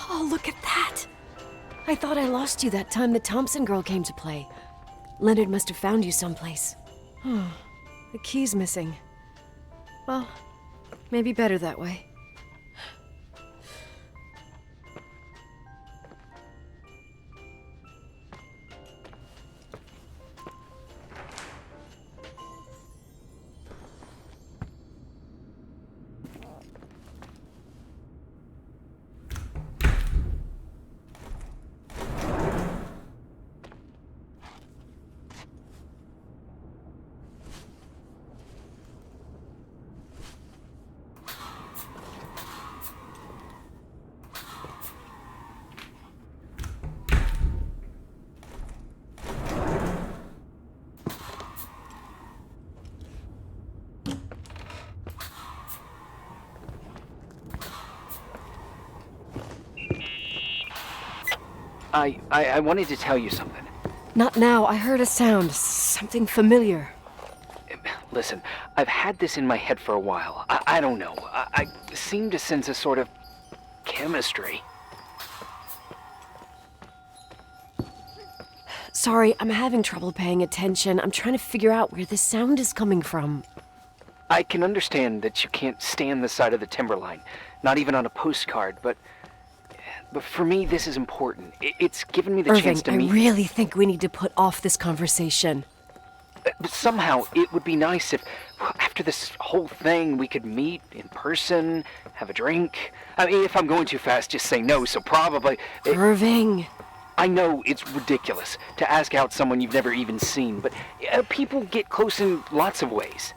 Oh, look at that! I thought I lost you that time the Thompson girl came to play. Leonard must have found you someplace. Oh, the key's missing. Well, maybe better that way. I wanted to tell you something. Not now. I heard a sound. Something familiar. Listen, I've had this in my head for a while. I don't know. I seem to sense a sort of chemistry. Sorry, I'm having trouble paying attention. I'm trying to figure out where this sound is coming from. I can understand that you can't stand the side of the timberline, not even on a postcard, but for me, this is important. It's given me the chance to meet... Irving, I really think we need to put off this conversation. But somehow, it would be nice if, after this whole thing, we could meet in person, have a drink. I mean, if I'm going too fast, just say no, so probably... Irving! I know it's ridiculous to ask out someone you've never even seen, but people get close in lots of ways.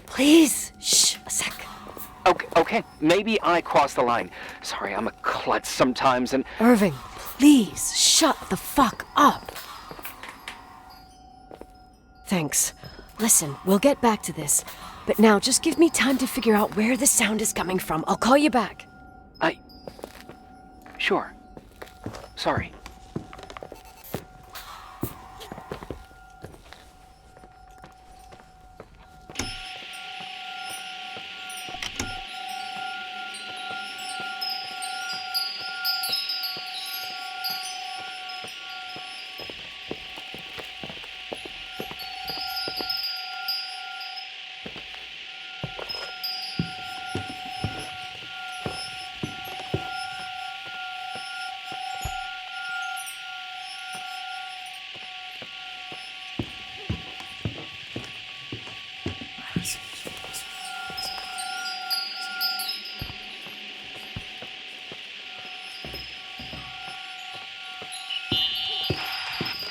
Please, shh, a sec. Okay, maybe I crossed the line. Sorry, I'm a klutz sometimes, and... Irving, please, shut the fuck up. Thanks. Listen, we'll get back to this. But now, just give me time to figure out where the sound is coming from. I'll call you back. Sure. Sorry.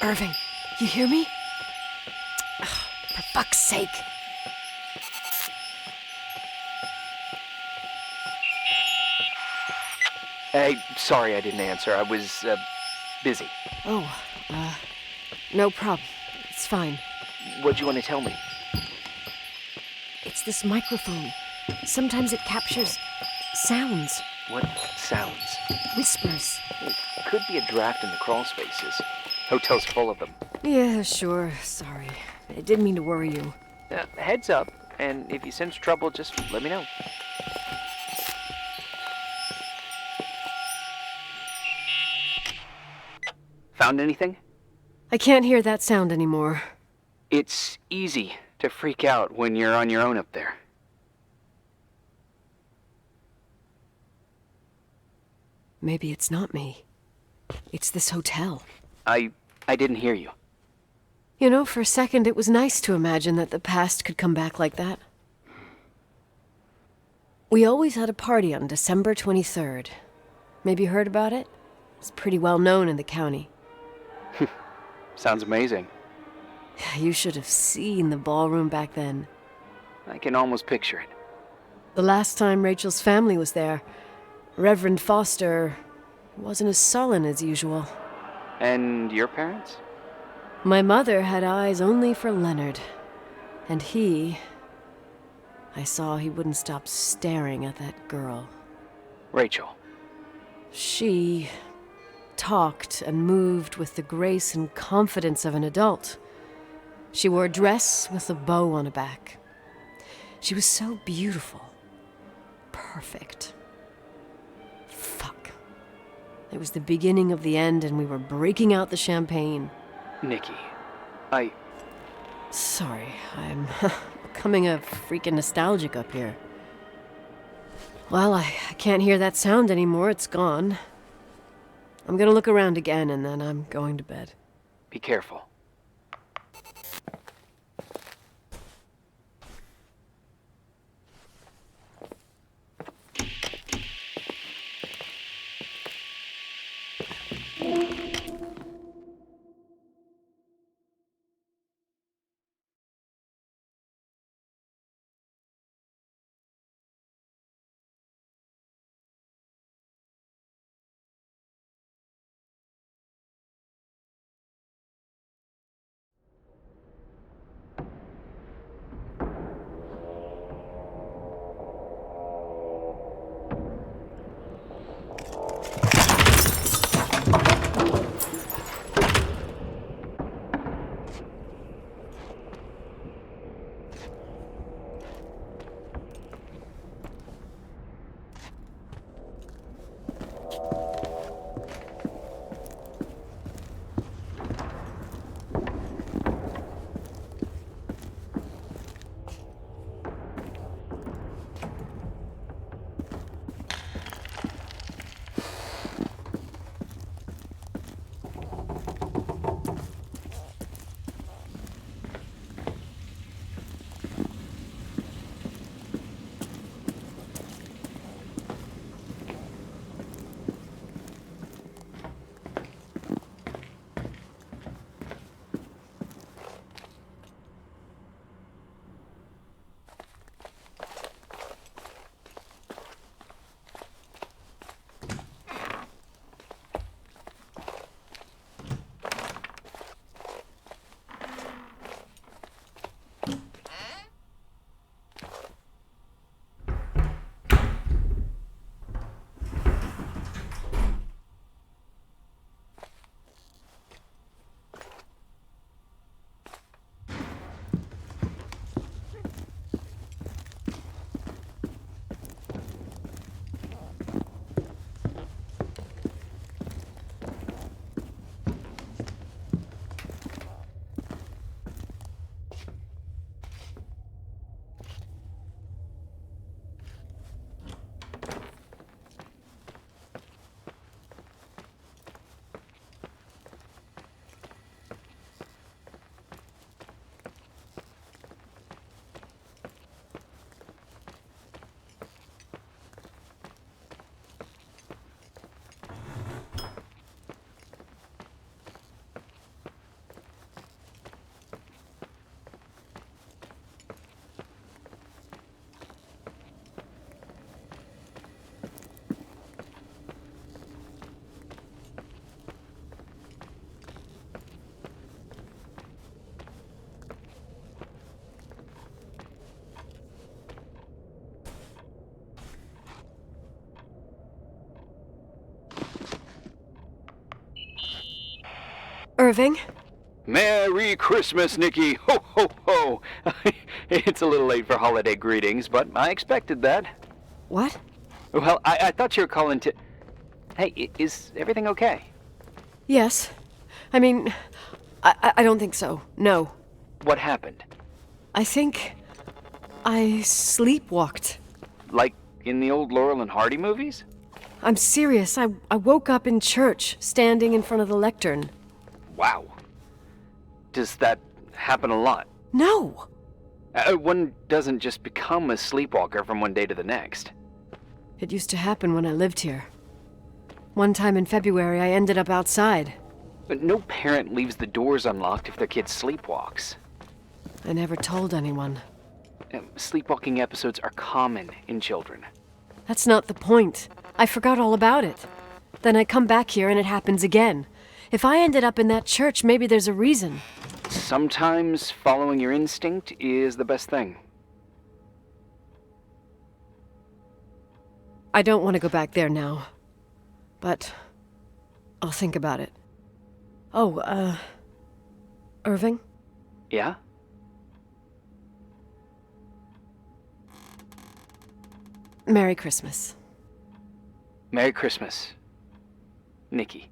Irving, you hear me? Ugh, for fuck's sake. Hey, sorry I didn't answer. I was, busy. Oh, no problem. It's fine. What'd you want to tell me? It's this microphone. Sometimes it captures sounds. What sounds? Whispers. It could be a draft in the crawl spaces. Hotel's full of them. Yeah, sure. Sorry. I didn't mean to worry you. Heads up. and if you sense trouble, just let me know. Found anything? I can't hear that sound anymore. It's easy to freak out when you're on your own up there. Maybe it's not me. It's this hotel. I didn't hear you. You know, for a second it was nice to imagine that the past could come back like that. We always had a party on December 23rd. Maybe you heard about it? It's pretty well known in the county. Sounds amazing. You should have seen the ballroom back then. I can almost picture it. The last time Rachel's family was there, Reverend Foster wasn't as sullen as usual. And your parents? My mother had eyes only for Leonard. And I saw he wouldn't stop staring at that girl. Rachel. She talked and moved with the grace and confidence of an adult. She wore a dress with a bow on her back. She was so beautiful. Perfect. Fuck. It was the beginning of the end, and we were breaking out the champagne. Nikki, Sorry, I'm becoming a freaking nostalgic up here. Well, I can't hear that sound anymore. It's gone. I'm gonna look around again, and then I'm going to bed. Be careful. Irving? Merry Christmas, Nikki! Ho, ho, ho! It's a little late for holiday greetings, but I expected that. What? Well, I thought you were calling to... Hey, is everything okay? Yes. I mean, I don't think so. No. What happened? I think I sleepwalked. Like in the old Laurel and Hardy movies? I'm serious. I woke up in church, standing in front of the lectern. Wow. Does that happen a lot? No. One doesn't just become a sleepwalker from one day to the next. It used to happen when I lived here. One time in February, I ended up outside. But no parent leaves the doors unlocked if their kid sleepwalks. I never told anyone. Sleepwalking episodes are common in children. That's not the point. I forgot all about it. Then I come back here and it happens again. If I ended up in that church, maybe there's a reason. Sometimes following your instinct is the best thing. I don't want to go back there now. But I'll think about it. Oh, Irving? Yeah? Merry Christmas. Merry Christmas, Nikki.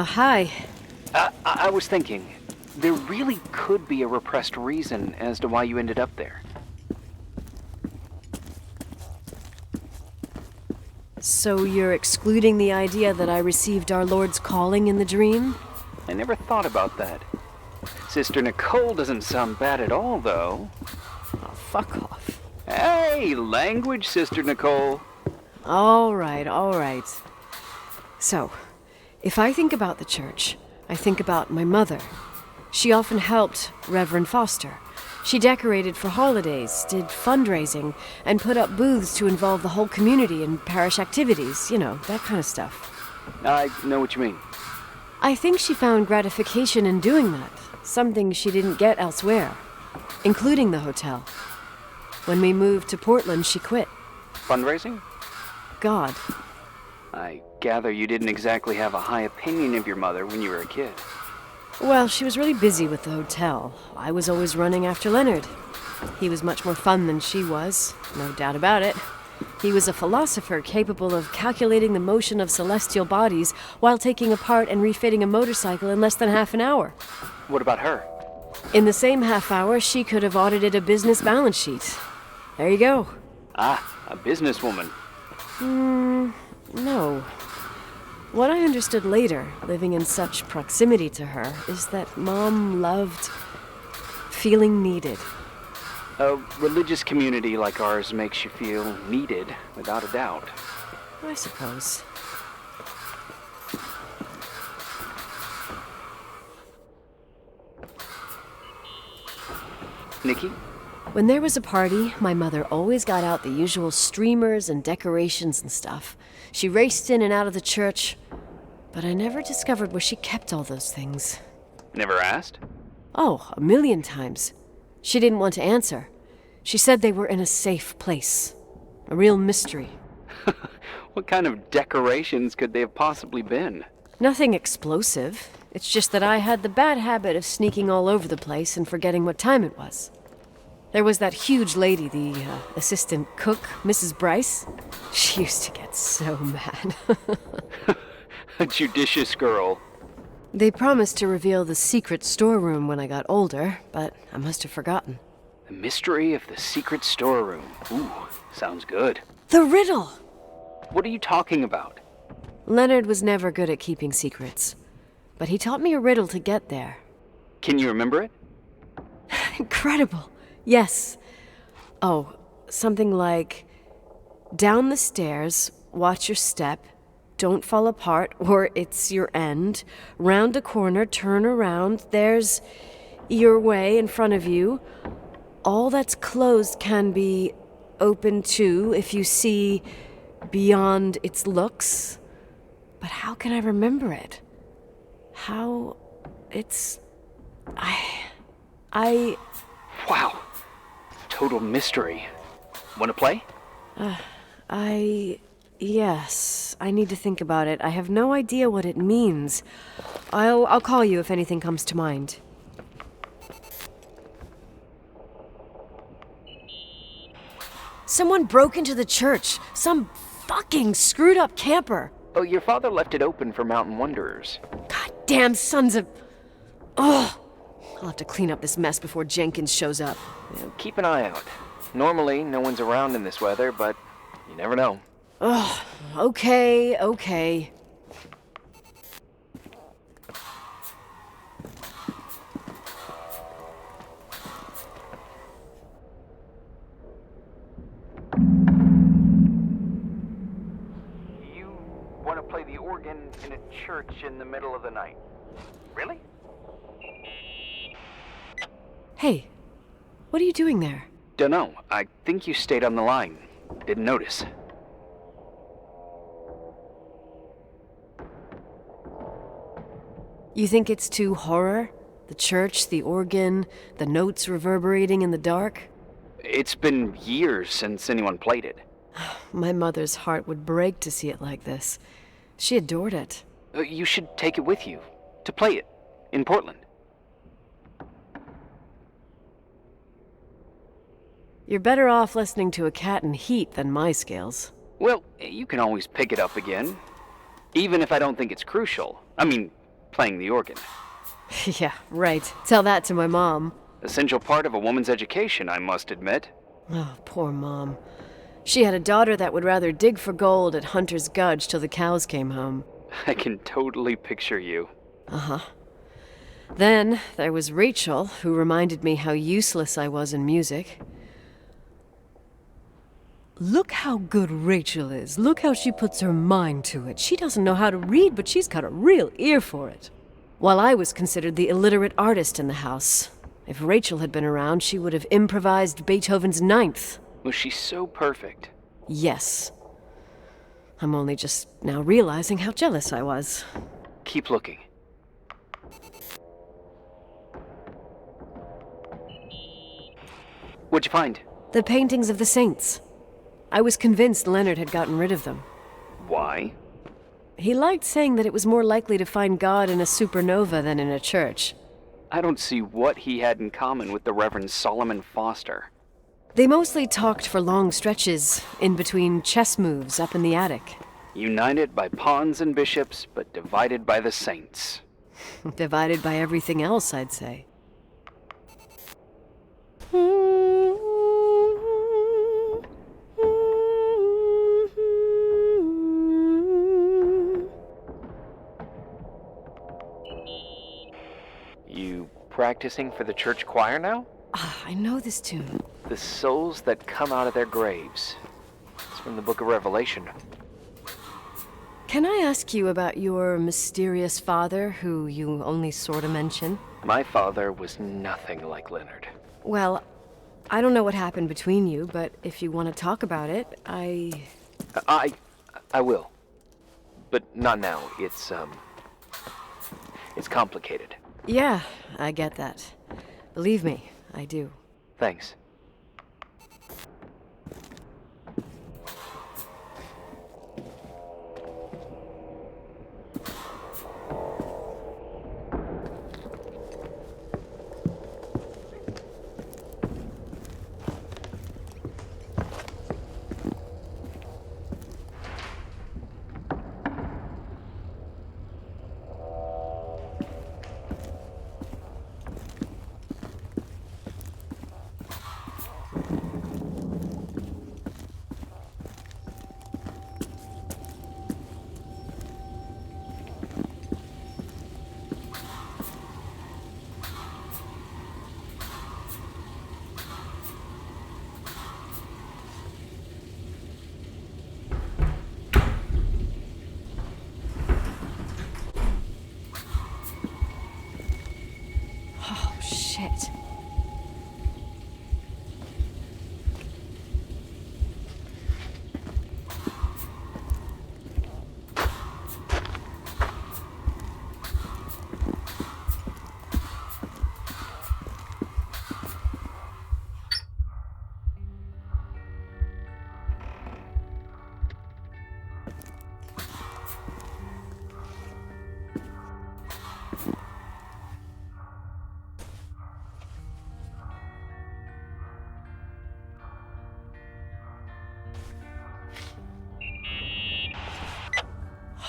Hi. I was thinking, there really could be a repressed reason as to why you ended up there. So you're excluding the idea that I received our Lord's calling in the dream? I never thought about that. Sister Nicole doesn't sound bad at all, though. Oh, fuck off. Hey, language, Sister Nicole. All right. So, if I think about the church, I think about my mother. She often helped Reverend Foster. She decorated for holidays, did fundraising, and put up booths to involve the whole community in parish activities, you know, that kind of stuff. I know what you mean. I think she found gratification in doing that, something she didn't get elsewhere, including the hotel. When we moved to Portland, she quit. Fundraising? God. I gather you didn't exactly have a high opinion of your mother when you were a kid. Well, she was really busy with the hotel. I was always running after Leonard. He was much more fun than she was, no doubt about it. He was a philosopher capable of calculating the motion of celestial bodies while taking apart and refitting a motorcycle in less than half an hour. What about her? In the same half hour, she could have audited a business balance sheet. There you go. Ah, a businesswoman. No. What I understood later, living in such proximity to her, is that Mom loved feeling needed. A religious community like ours makes you feel needed, without a doubt. I suppose. Nikki? When there was a party, my mother always got out the usual streamers and decorations and stuff. She raced in and out of the church, but I never discovered where she kept all those things. Never asked? Oh, 1,000,000 times. She didn't want to answer. She said they were in a safe place. A real mystery. What kind of decorations could they have possibly been? Nothing explosive. It's just that I had the bad habit of sneaking all over the place and forgetting what time it was. There was that huge lady, the assistant cook, Mrs. Bryce. She used to get so mad. A judicious girl. They promised to reveal the secret storeroom when I got older, but I must have forgotten. The mystery of the secret storeroom. Ooh, sounds good. The riddle! What are you talking about? Leonard was never good at keeping secrets, but he taught me a riddle to get there. Can you remember it? Incredible. Yes. Oh, something like, down the stairs, watch your step, don't fall apart or it's your end, round a corner, turn around, there's your way in front of you. All that's closed can be open too if you see beyond its looks. But how can I remember it? How it's... Wow. Total mystery. Want to play? Yes. I need to think about it. I have no idea what it means. I'll call you if anything comes to mind. Someone broke into the church. Some fucking screwed up camper. Oh, your father left it open for mountain wanderers. Goddamn sons of... Ugh. I'll have to clean up this mess before Jenkins shows up. Yeah, keep an eye out. Normally, no one's around in this weather, but you never know. Ugh. Okay. You want to play the organ in a church in the middle of the night? Really? Hey, what are you doing there? Dunno. I think you stayed on the line. Didn't notice. You think it's too horror? The church, the organ, the notes reverberating in the dark? It's been years since anyone played it. My mother's heart would break to see it like this. She adored it. You should take it with you. To play it. In Portland. You're better off listening to a cat in heat than my scales. Well, you can always pick it up again. Even if I don't think it's crucial. I mean, playing the organ. Yeah, right. Tell that to my mom. Essential part of a woman's education, I must admit. Oh, poor Mom. She had a daughter that would rather dig for gold at Hunter's Gulch till the cows came home. I can totally picture you. Uh-huh. Then there was Rachel, who reminded me how useless I was in music. Look how good Rachel is. Look how she puts her mind to it. She doesn't know how to read, but she's got a real ear for it. While I was considered the illiterate artist in the house. If Rachel had been around, she would have improvised Beethoven's Ninth. Was she so perfect? Yes. I'm only just now realizing how jealous I was. Keep looking. What'd you find? The paintings of the saints. I was convinced Leonard had gotten rid of them. Why? He liked saying that it was more likely to find God in a supernova than in a church. I don't see what he had in common with the Reverend Solomon Foster. They mostly talked for long stretches, in between chess moves up in the attic. United by pawns and bishops, but divided by the saints. Divided by everything else, I'd say. You practicing for the church choir now? I know this tune. The souls that come out of their graves. It's from the book of Revelation. Can I ask you about your mysterious father, who you only sort of mention? My father was nothing like Leonard. Well, I don't know what happened between you, but if you want to talk about it, I will. But not now. It's complicated. Yeah, I get that. Believe me, I do. Thanks. Oh, shit.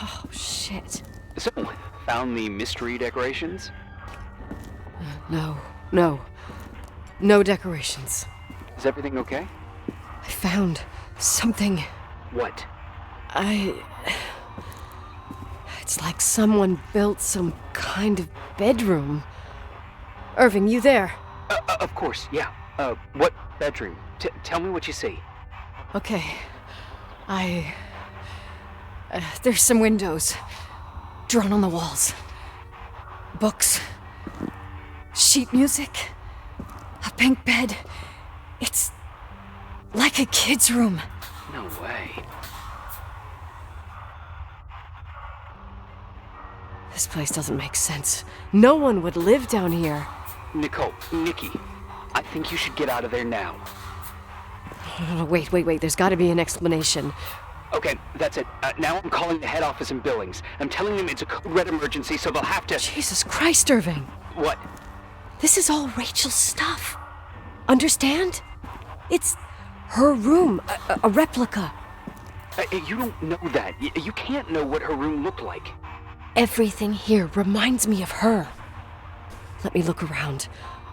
Oh, shit. So, found the mystery decorations? No. No decorations. Is everything okay? I found something. What? It's like someone built some kind of bedroom. Irving, you there? Of course, yeah. What bedroom? Tell me what you see. Okay. There's some windows. Drawn on the walls. Books. Sheet music. A pink bed. It's like a kid's room. No way. This place doesn't make sense. No one would live down here. Nikki, I think you should get out of there now. Wait. There's got to be an explanation. Okay, that's it. Now I'm calling the head office in Billings. I'm telling them it's a code red emergency, so they'll have to... Jesus Christ, Irving. What? This is all Rachel's stuff. Understand? It's her room, a replica. You don't know that. You can't know what her room looked like. Everything here reminds me of her. Let me look around.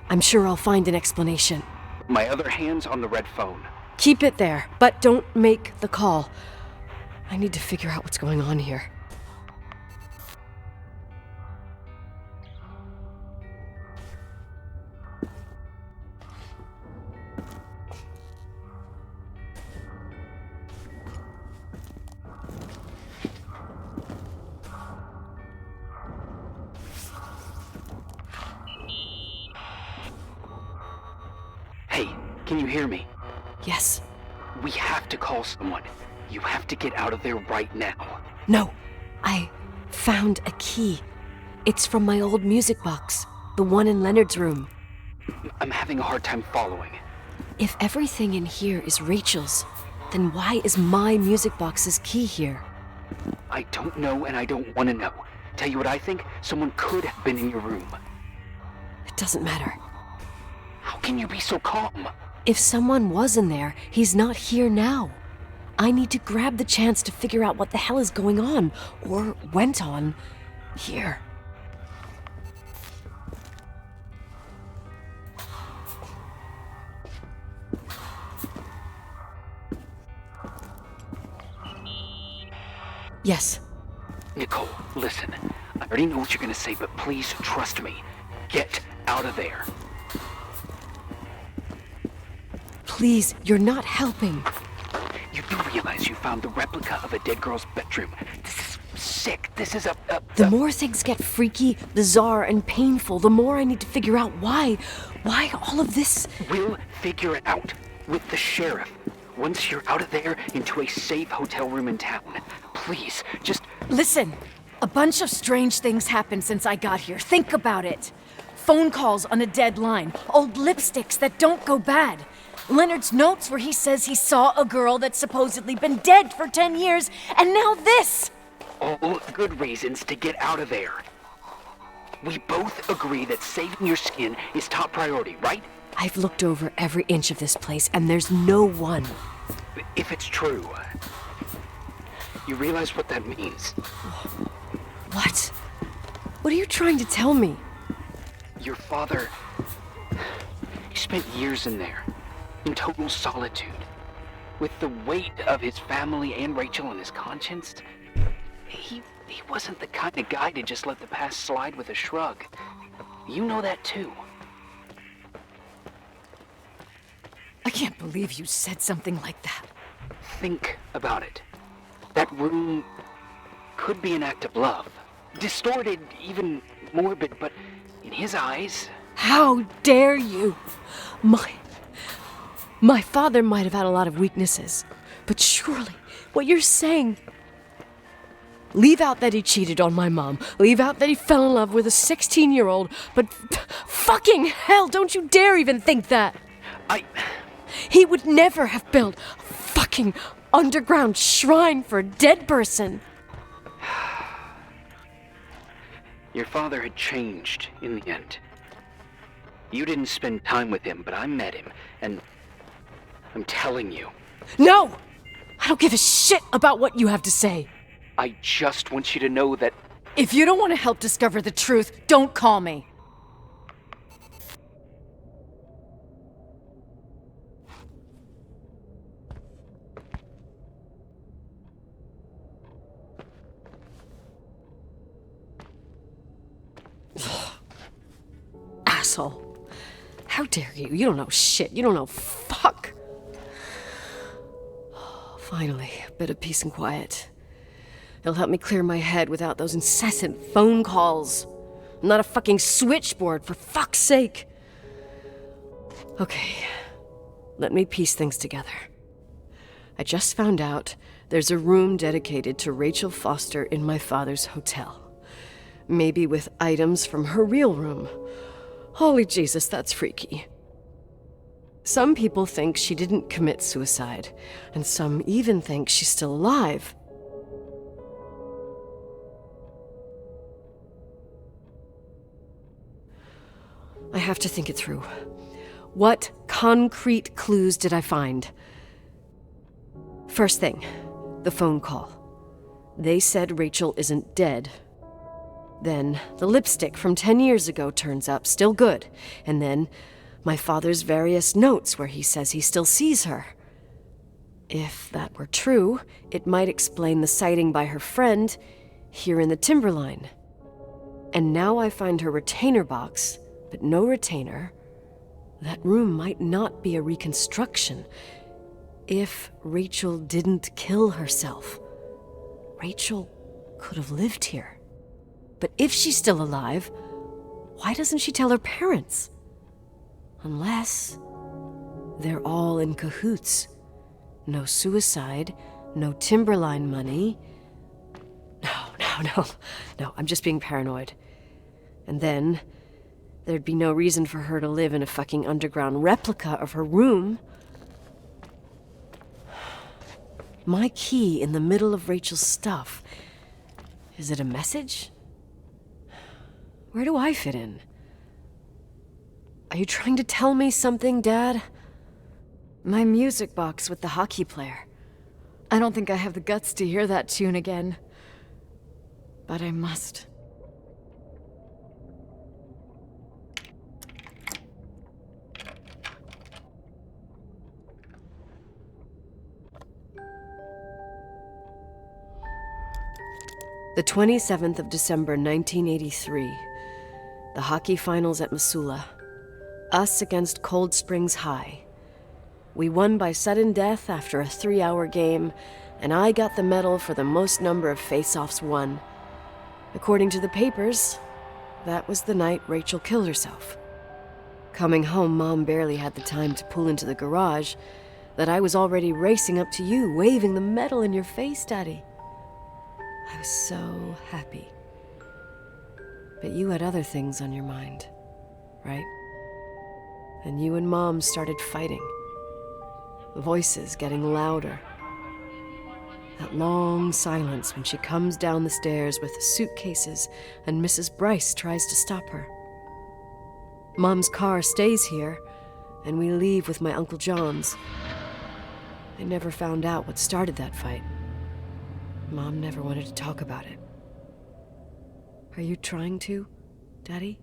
I'm sure I'll find an explanation. My other hand's on the red phone. Keep it there, but don't make the call. I need to figure out what's going on here. Hey, can you hear me? Yes. We have to call someone. You have to get out of there right now. No, I found a key. It's from my old music box, the one in Leonard's room. I'm having a hard time following. If everything in here is Rachel's, then why is my music box's key here? I don't know and I don't want to know. Tell you what I think? Someone could have been in your room. It doesn't matter. How can you be so calm? If someone was in there, he's not here now. I need to grab the chance to figure out what the hell is going on, or went on, here. Yes. Nicole, listen. I already know what you're gonna say, but please trust me. Get out of there. Please, you're not helping. You do realize you found the replica of a dead girl's bedroom. This is sick. This is The more things get freaky, bizarre, and painful, the more I need to figure out why. Why all of this? We'll figure it out with the sheriff. Once you're out of there, into a safe hotel room in town. Please, just... Listen, a bunch of strange things happened since I got here. Think about it. Phone calls on a dead line, old lipsticks that don't go bad. Leonard's notes where he says he saw a girl that's supposedly been dead for 10 years, and now this! All good reasons to get out of there. We both agree that saving your skin is top priority, right? I've looked over every inch of this place, and there's no one. If it's true, you realize what that means. What? What are you trying to tell me? Your father... he spent years in there, in total solitude. With the weight of his family and Rachel on his conscience, he wasn't the kind of guy to just let the past slide with a shrug. You know that too. I can't believe you said something like that. Think about it. That room could be an act of love. Distorted, even morbid, but in his eyes... How dare you? My father might have had a lot of weaknesses, but surely what you're saying... Leave out that he cheated on my mom. Leave out that he fell in love with a 16-year-old, but fucking hell, don't you dare even think that! He would never have built a fucking underground shrine for a dead person. Your father had changed in the end. You didn't spend time with him, but I met him, and I'm telling you. No! I don't give a shit about what you have to say. I just want you to know that... If you don't want to help discover the truth, don't call me. Asshole. How dare you? You don't know shit. You don't know fuck. Finally, a bit of peace and quiet. It'll help me clear my head without those incessant phone calls. I'm not a fucking switchboard, for fuck's sake. Okay, let me piece things together. I just found out there's a room dedicated to Rachel Foster in my father's hotel. Maybe with items from her real room. Holy Jesus, that's freaky. Some people think she didn't commit suicide, and some even think she's still alive. I have to think it through. What concrete clues did I find? First thing, the phone call. They said Rachel isn't dead. Then the lipstick from 10 years ago turns up, still good. And then my father's various notes where he says he still sees her. If that were true, it might explain the sighting by her friend here in the Timberline. And now I find her retainer box, but no retainer. That room might not be a reconstruction. If Rachel didn't kill herself, Rachel could have lived here. But if she's still alive, why doesn't she tell her parents? Unless they're all in cahoots. No suicide, no Timberline money. No, I'm just being paranoid. And then there'd be no reason for her to live in a fucking underground replica of her room. My key in the middle of Rachel's stuff. Is it a message? Where do I fit in? Are you trying to tell me something, Dad? My music box with the hockey player. I don't think I have the guts to hear that tune again. But I must. The 27th of December, 1983. The hockey finals at Missoula. Us against Cold Springs High. We won by sudden death after a 3-hour game, and I got the medal for the most number of face-offs won. According to the papers, that was the night Rachel killed herself. Coming home, Mom barely had the time to pull into the garage that I was already racing up to you, waving the medal in your face, Daddy. I was so happy. But you had other things on your mind, right? And you and Mom started fighting. Voices getting louder. That long silence when she comes down the stairs with the suitcases and Mrs. Bryce tries to stop her. Mom's car stays here, and we leave with my Uncle John's. I never found out what started that fight. Mom never wanted to talk about it. Are you trying to, Daddy?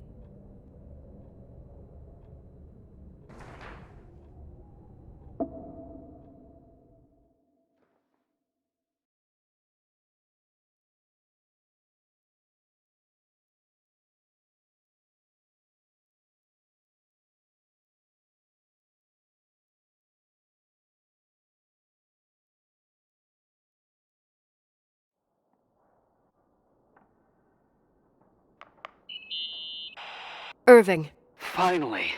Irving. Finally.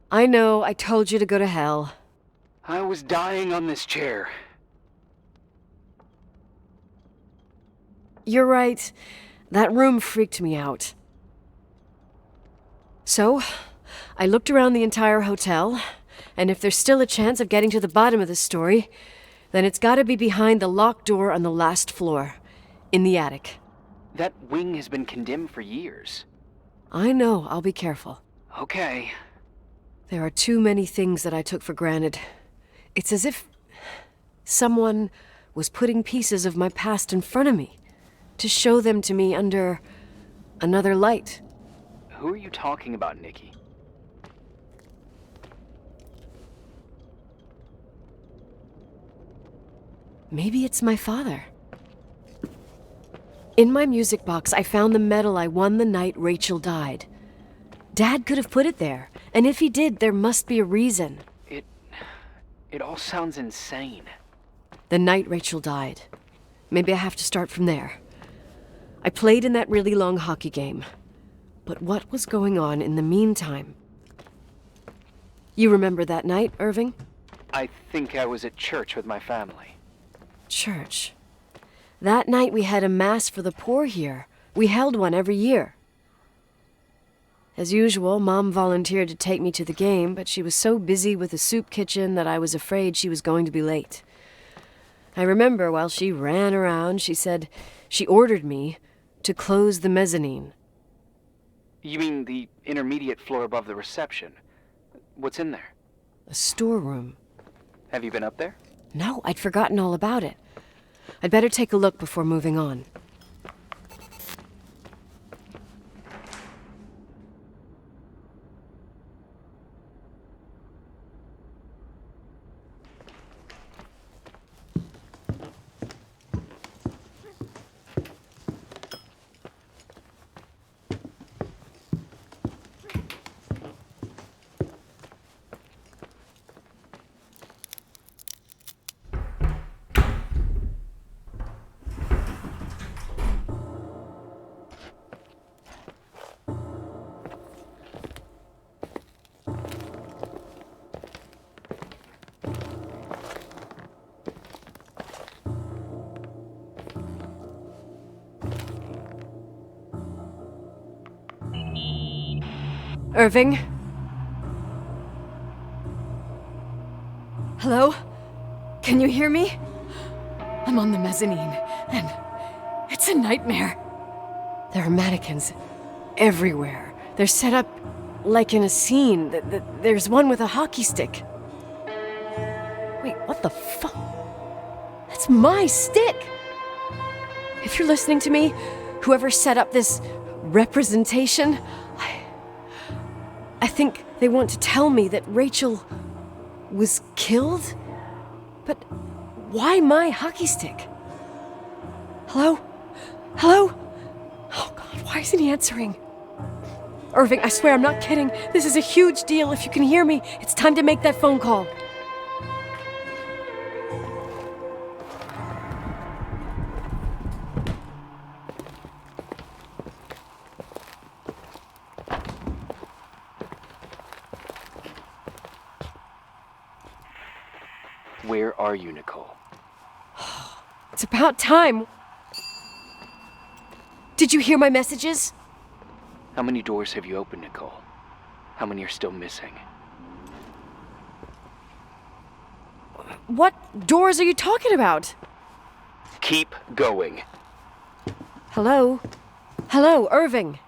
I know, I told you to go to hell. I was dying on this chair. You're right. That room freaked me out. So, I looked around the entire hotel, and if there's still a chance of getting to the bottom of this story, then it's gotta be behind the locked door on the last floor, in the attic. That wing has been condemned for years. I know, I'll be careful. Okay. There are too many things that I took for granted. It's as if someone was putting pieces of my past in front of me to show them to me under another light. Who are you talking about, Nikki? Maybe it's my father. In my music box, I found the medal I won the night Rachel died. Dad could have put it there, and if he did, there must be a reason. It all sounds insane. The night Rachel died. Maybe I have to start from there. I played in that really long hockey game. But what was going on in the meantime? You remember that night, Irving? I think I was at church with my family. Church? That night we had a mass for the poor here. We held one every year. As usual, Mom volunteered to take me to the game, but she was so busy with the soup kitchen that I was afraid she was going to be late. I remember while she ran around, she said she ordered me to close the mezzanine. You mean the intermediate floor above the reception? What's in there? A storeroom. Have you been up there? No, I'd forgotten all about it. I'd better take a look before moving on. Irving? Hello? Can you hear me? I'm on the mezzanine, and it's a nightmare. There are mannequins everywhere. They're set up like in a scene. There's one with a hockey stick. Wait, what the fuck? That's my stick! If you're listening to me, whoever set up this representation, I think they want to tell me that Rachel was killed? But why my hockey stick? Hello? Hello? Oh God, why isn't he answering? Irving, I swear I'm not kidding. This is a huge deal. If you can hear me, it's time to make that phone call. Where are you, Nicole? It's about time. Did you hear my messages? How many doors have you opened, Nicole? How many are still missing? What doors are you talking about? Keep going. Hello? Hello, Irving.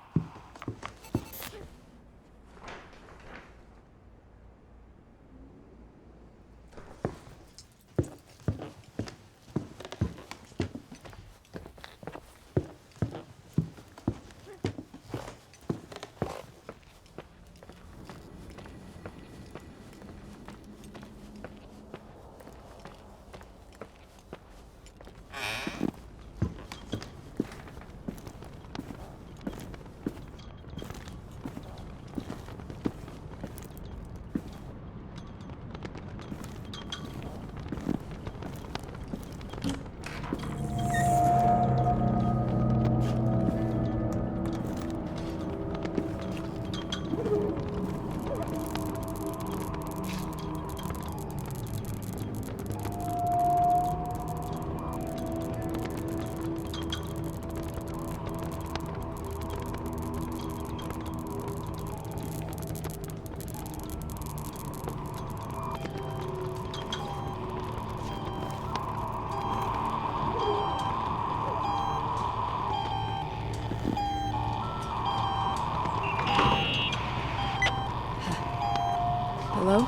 Hello?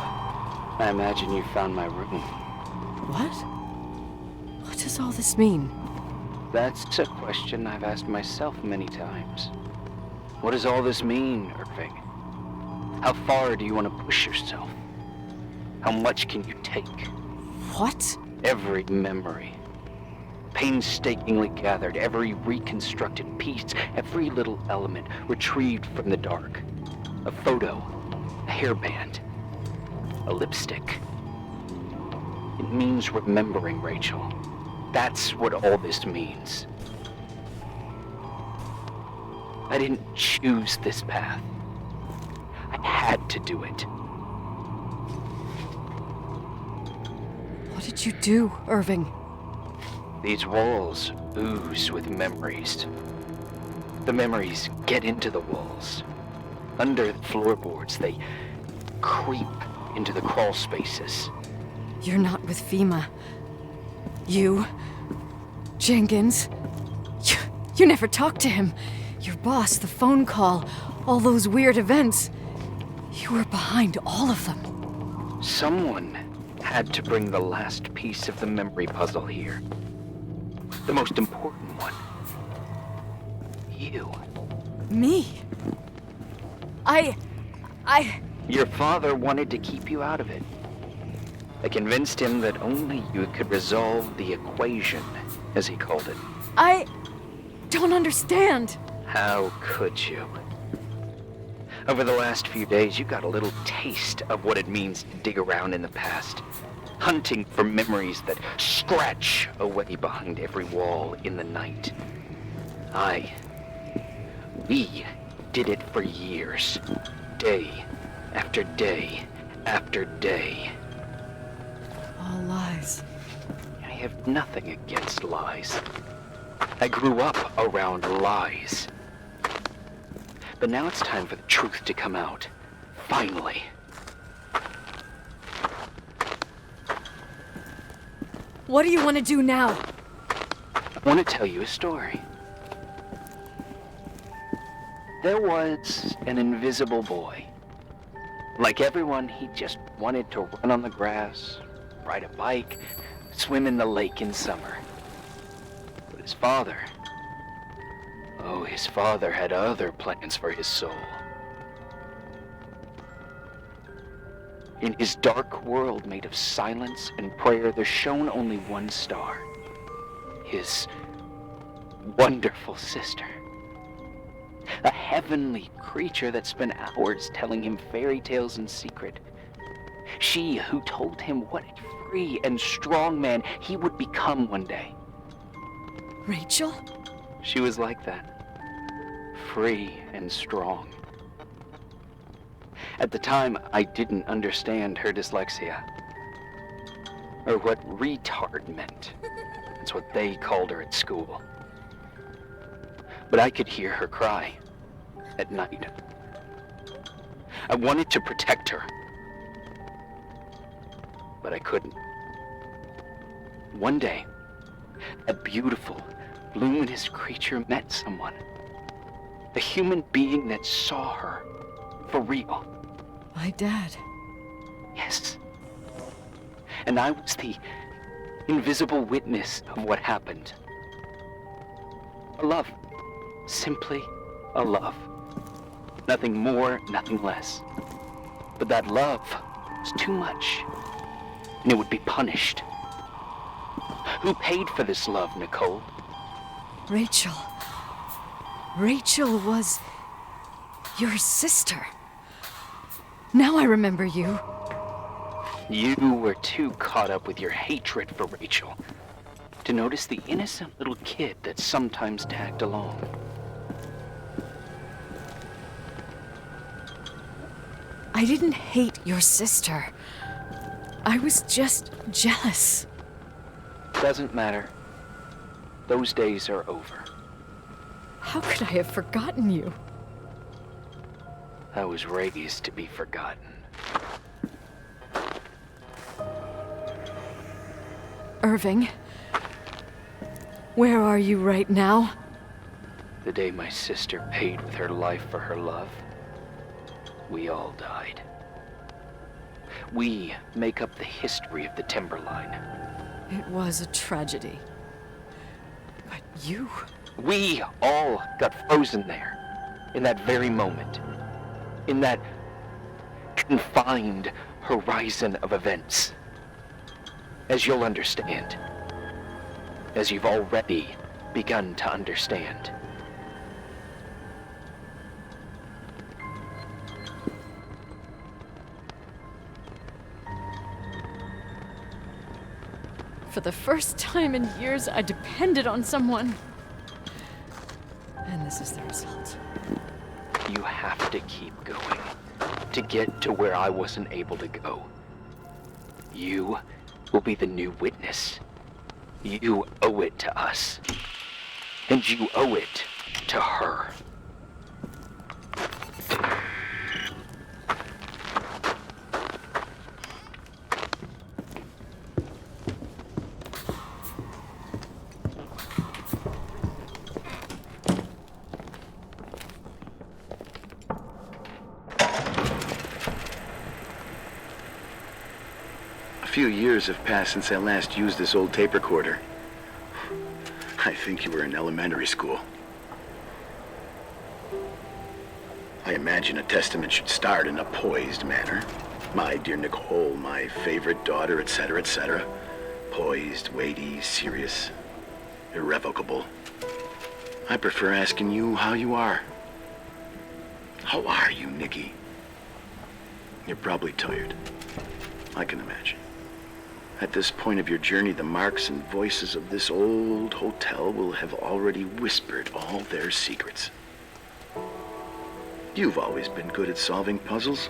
I imagine you found my room. What? What does all this mean? That's a question I've asked myself many times. What does all this mean, Irving? How far do you want to push yourself? How much can you take? What? Every memory. Painstakingly gathered, every reconstructed piece, every little element retrieved from the dark. A photo, a hairband, a lipstick. It means remembering, Rachel. That's what all this means. I didn't choose this path. I had to do it. What did you do, Irving? These walls ooze with memories. The memories get into the walls. Under the floorboards, they creep into the crawl spaces. You're not with FEMA. You, Jenkins, you never talked to him. Your boss, the phone call, all those weird events. You were behind all of them. Someone had to bring the last piece of the memory puzzle here. The most important one. You. Me? Your father wanted to keep you out of it. I convinced him that only you could resolve the equation, as he called it. I don't understand. How could you? Over the last few days, you got a little taste of what it means to dig around in the past, hunting for memories that scratch away behind every wall in the night. We did it for years, day after day after day. All lies. I have nothing against lies. I grew up around lies. But now it's time for the truth to come out. Finally. What do you want to do now? I want to tell you a story. There was an invisible boy Like everyone, he just wanted to run on the grass, ride a bike, swim in the lake in summer. But his father had other plans for his soul. In his dark world made of silence and prayer, there shone only one star. His wonderful sister. A heavenly creature that spent hours telling him fairy tales in secret. She who told him what a free and strong man he would become one day. Rachel? She was like that. Free and strong. At the time, I didn't understand her dyslexia. Or what retard meant. That's what they called her at school. But I could hear her cry at night. I wanted to protect her. But I couldn't. One day, a beautiful, luminous creature met someone. A human being that saw her for real. My dad. Yes. And I was the invisible witness of what happened. A love. Simply a love. Nothing more, nothing less. But that love was too much, and it would be punished. Who paid for this love, Nicole? Rachel. Rachel was your sister. Now I remember you. You were too caught up with your hatred for Rachel to notice the innocent little kid that sometimes tagged along. I didn't hate your sister. I was just jealous. Doesn't matter. Those days are over. How could I have forgotten you? I was raised to be forgotten. Irving, where are you right now? The day my sister paid with her life for her love, we all died. We make up the history of the Timberline. It was a tragedy. But you... We all got frozen there, in that very moment. In that confined horizon of events. As you'll understand. As you've already begun to understand. For the first time in years, I depended on someone. And this is the result. You have to keep going to get to where I wasn't able to go. You will be the new witness. You owe it to us. And you owe it to her. A few years have passed since I last used this old tape recorder. I think you were in elementary school. I imagine a testament should start in a poised manner. My dear Nicole, my favorite daughter, etc., etc. Poised, weighty, serious, irrevocable. I prefer asking you how you are. How are you, Nikki? You're probably tired. I can imagine. At this point of your journey, the marks and voices of this old hotel will have already whispered all their secrets. You've always been good at solving puzzles.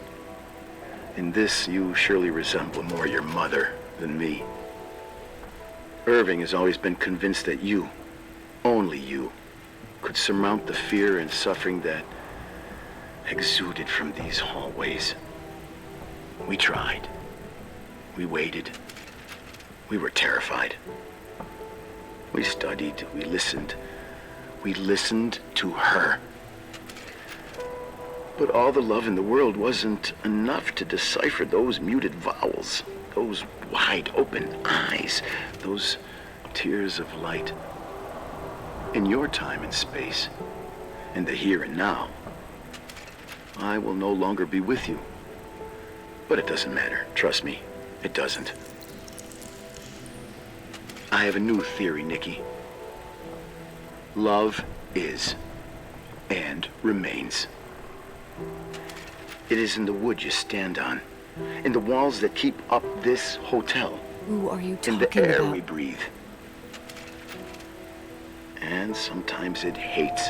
In this, you surely resemble more your mother than me. Irving has always been convinced that you, only you, could surmount the fear and suffering that exuded from these hallways. We tried. We waited. We were terrified. We studied. We listened. We listened to her. But all the love in the world wasn't enough to decipher those muted vowels, those wide open eyes, those tears of light. In your time and space, in the here and now, I will no longer be with you. But it doesn't matter. Trust me, it doesn't. I have a new theory, Nikki. Love is and remains. It is in the wood you stand on, in the walls that keep up this hotel, Who are you talking in the air about? we breathe. And sometimes it hates.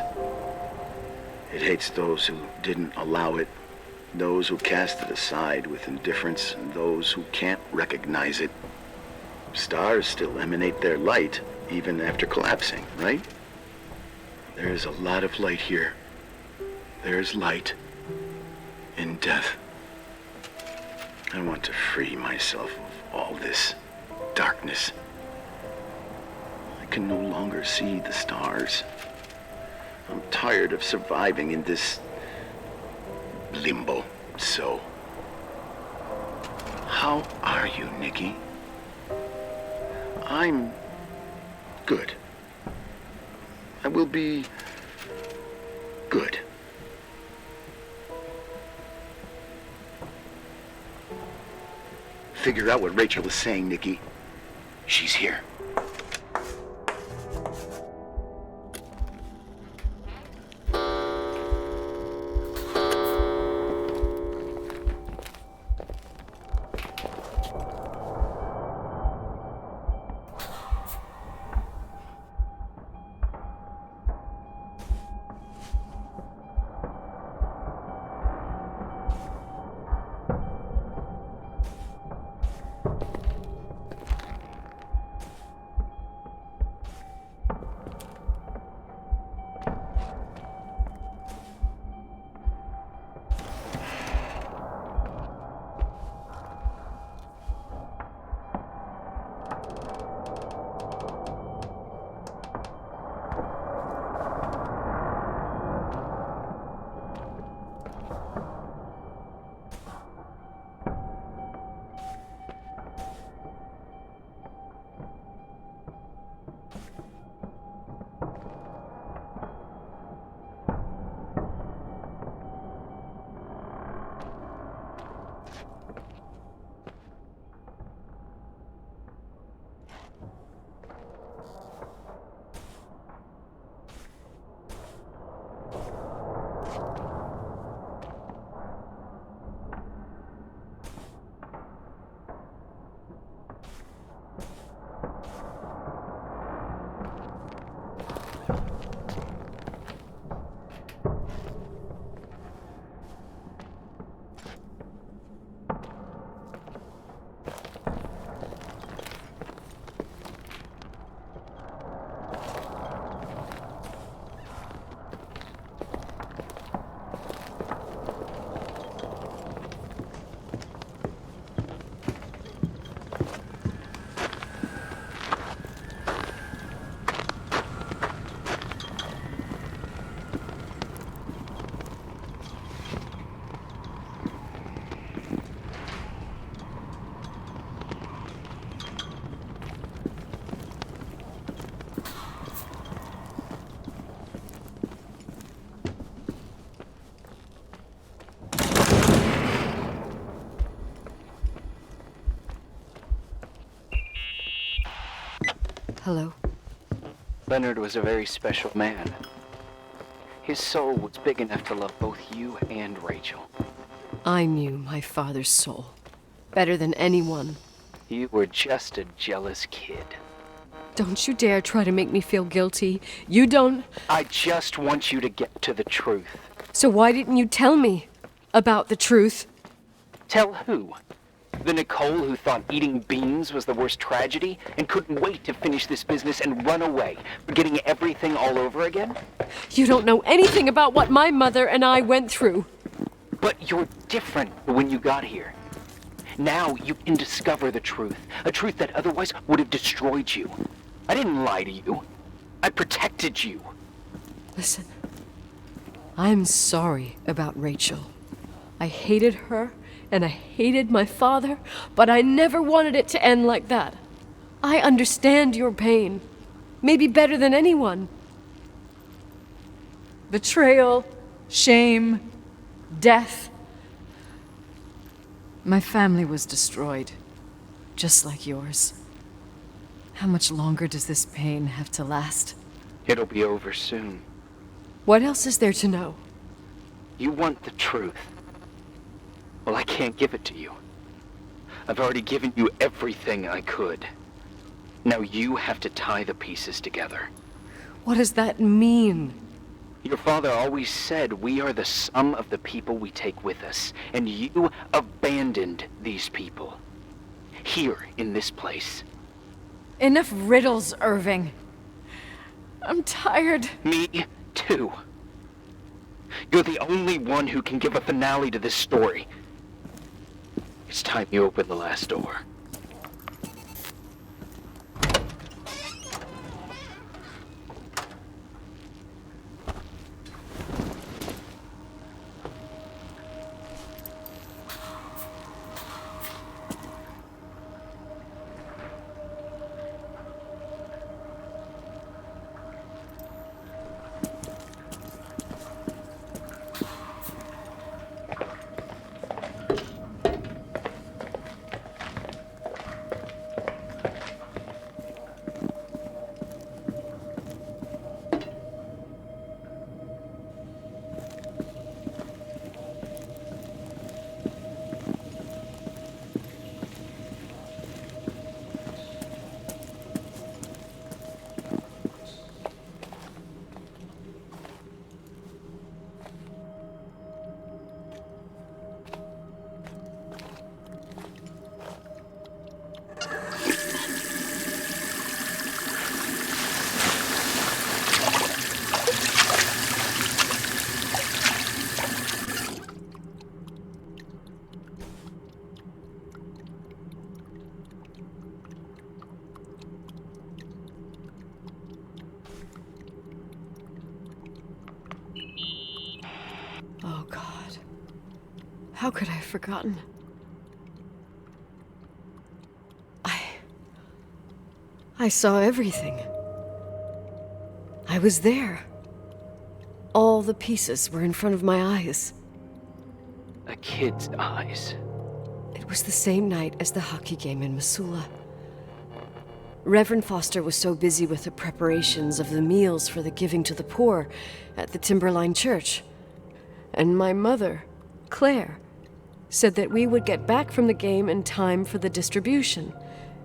It hates those who didn't allow it, those who cast it aside with indifference, and those who can't recognize it. Stars still emanate their light, even after collapsing, right? There is a lot of light here. There's light in death. I want to free myself of all this darkness. I can no longer see the stars. I'm tired of surviving in this limbo. So, how are you, Nikki? I'm good. I will be good. Figure out what Rachel was saying, Nikki. She's here. Hello? Leonard was a very special man. His soul was big enough to love both you and Rachel. I knew my father's soul better than anyone. You were just a jealous kid. Don't you dare try to make me feel guilty. You don't... I just want you to get to the truth. So why didn't you tell me about the truth? Tell who? The Nicole who thought eating beans was the worst tragedy and couldn't wait to finish this business and run away, forgetting everything all over again? You don't know anything about what my mother and I went through. But you're different when you got here. Now you can discover the truth, a truth that otherwise would have destroyed you. I didn't lie to you. I protected you. Listen, I'm sorry about Rachel. I hated her, and I hated my father, but I never wanted it to end like that. I understand your pain, maybe better than anyone. Betrayal, shame, death. My family was destroyed, just like yours. How much longer does this pain have to last? It'll be over soon. What else is there to know? You want the truth. Well, I can't give it to you. I've already given you everything I could. Now you have to tie the pieces together. What does that mean? Your father always said we are the sum of the people we take with us, and you abandoned these people. Here, in this place. Enough riddles, Irving. I'm tired. Me too. You're the only one who can give a finale to this story. It's time you open the last door. Oh, God. How could I have forgotten? I saw everything. I was there. All the pieces were in front of my eyes. A kid's eyes. It was the same night as the hockey game in Missoula. Reverend Foster was so busy with the preparations of the meals for the giving to the poor at the Timberline Church. And my mother, Claire, said that we would get back from the game in time for the distribution.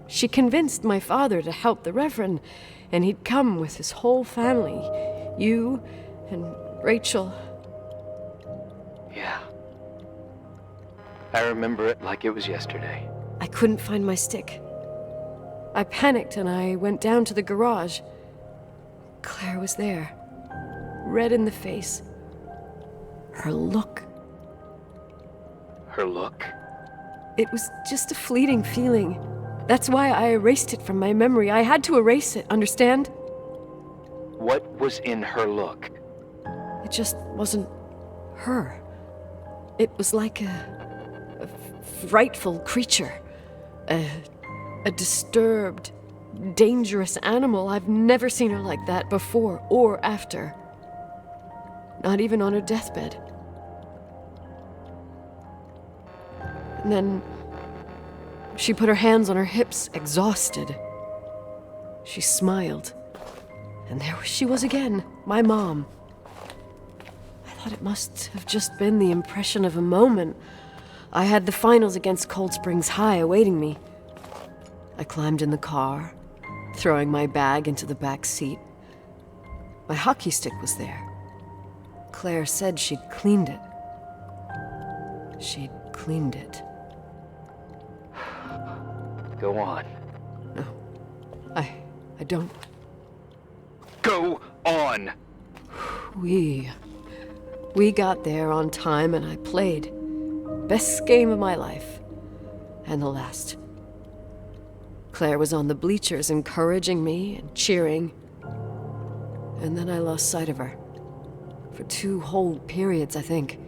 She convinced my father to help the Reverend, and he'd come with his whole family. You and Rachel. Yeah. I remember it like it was yesterday. I couldn't find my stick. I panicked and I went down to the garage. Claire was there, red in the face. Her look. Her look? It was just a fleeting feeling. That's why I erased it from my memory. I had to erase it, understand? What was in her look? It just wasn't her. It was like a frightful creature. A disturbed, dangerous animal. I've never seen her like that before or after. Not even on her deathbed. And then she put her hands on her hips, exhausted. She smiled. And there she was again, my mom. I thought it must have just been the impression of a moment. I had the finals against Cold Springs High awaiting me. I climbed in the car, throwing my bag into the back seat. My hockey stick was there. Claire said she'd cleaned it. She'd cleaned it. Go on. No. I don't. Go on! We got there on time and I played. Best game of my life. And the last. Claire was on the bleachers encouraging me and cheering. And then I lost sight of her. For 2 whole periods, I think.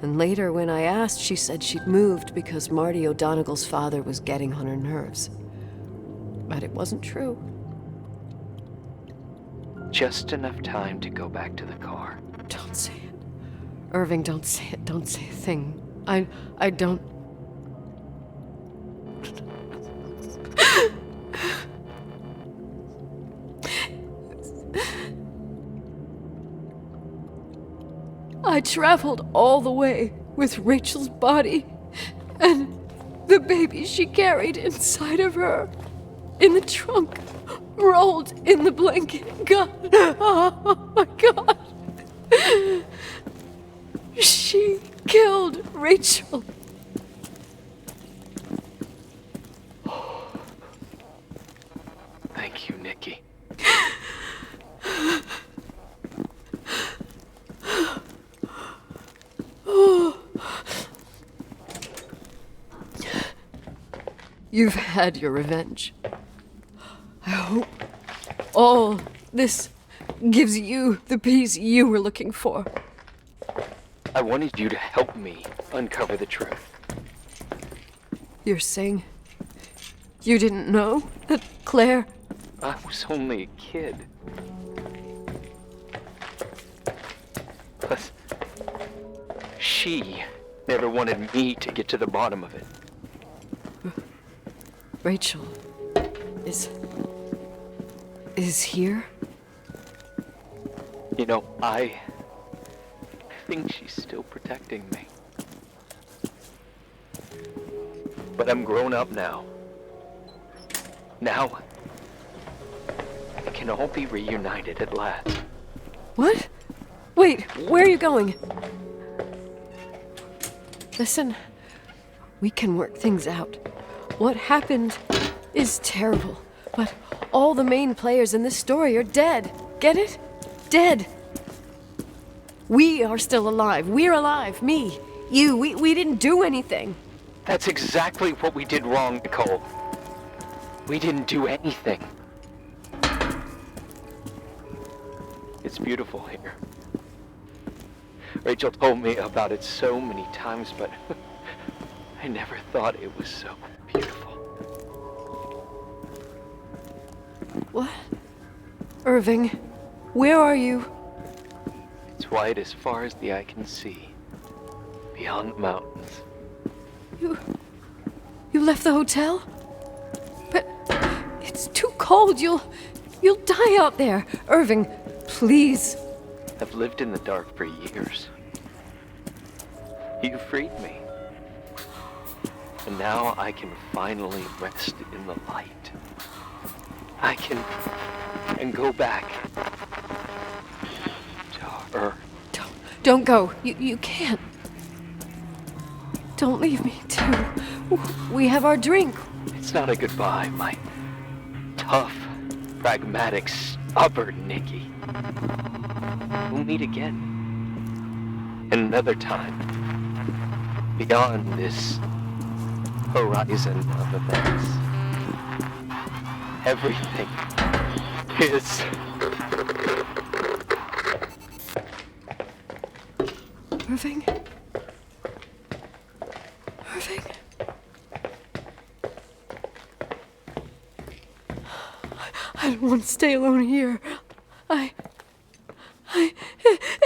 And later, when I asked, she said she'd moved because Marty O'Donegal's father was getting on her nerves. But it wasn't true. Just enough time to go back to the car. Don't say it. Irving, don't say it. Don't say a thing. I don't... I traveled all the way with Rachel's body and the baby she carried inside of her in the trunk, rolled in the blanket. God, oh my God. She killed Rachel. Thank you, Nikki. You've had your revenge. I hope all this gives you the peace you were looking for. I wanted you to help me uncover the truth. You're saying you didn't know that Claire... I was only a kid. Plus, she never wanted me to get to the bottom of it. Rachel is here? You know, I think she's still protecting me. But I'm grown up now. Now, we can all be reunited at last. What? Wait, where are you going? Listen, we can work things out. What happened is terrible, but all the main players in this story are dead. Get it? Dead. We are still alive. We're alive. Me, you, we didn't do anything. That's exactly what we did wrong, Nicole. We didn't do anything. It's beautiful here. Rachel told me about it so many times, but I never thought it was so beautiful. What? Irving, where are you? It's white as far as the eye can see, beyond the mountains. You left the hotel? But it's too cold. You'll die out there. Irving, please. I've lived in the dark for years. You freed me. And now I can finally rest in the light. I can go back to Earth. Don't go. You can't. Don't leave me, too. We have our drink. It's not a goodbye, my tough, pragmatic, stubborn Nikki. We'll meet again. Another time. Beyond this horizon of events. Everything is... Irving? Irving? I don't want to stay alone here.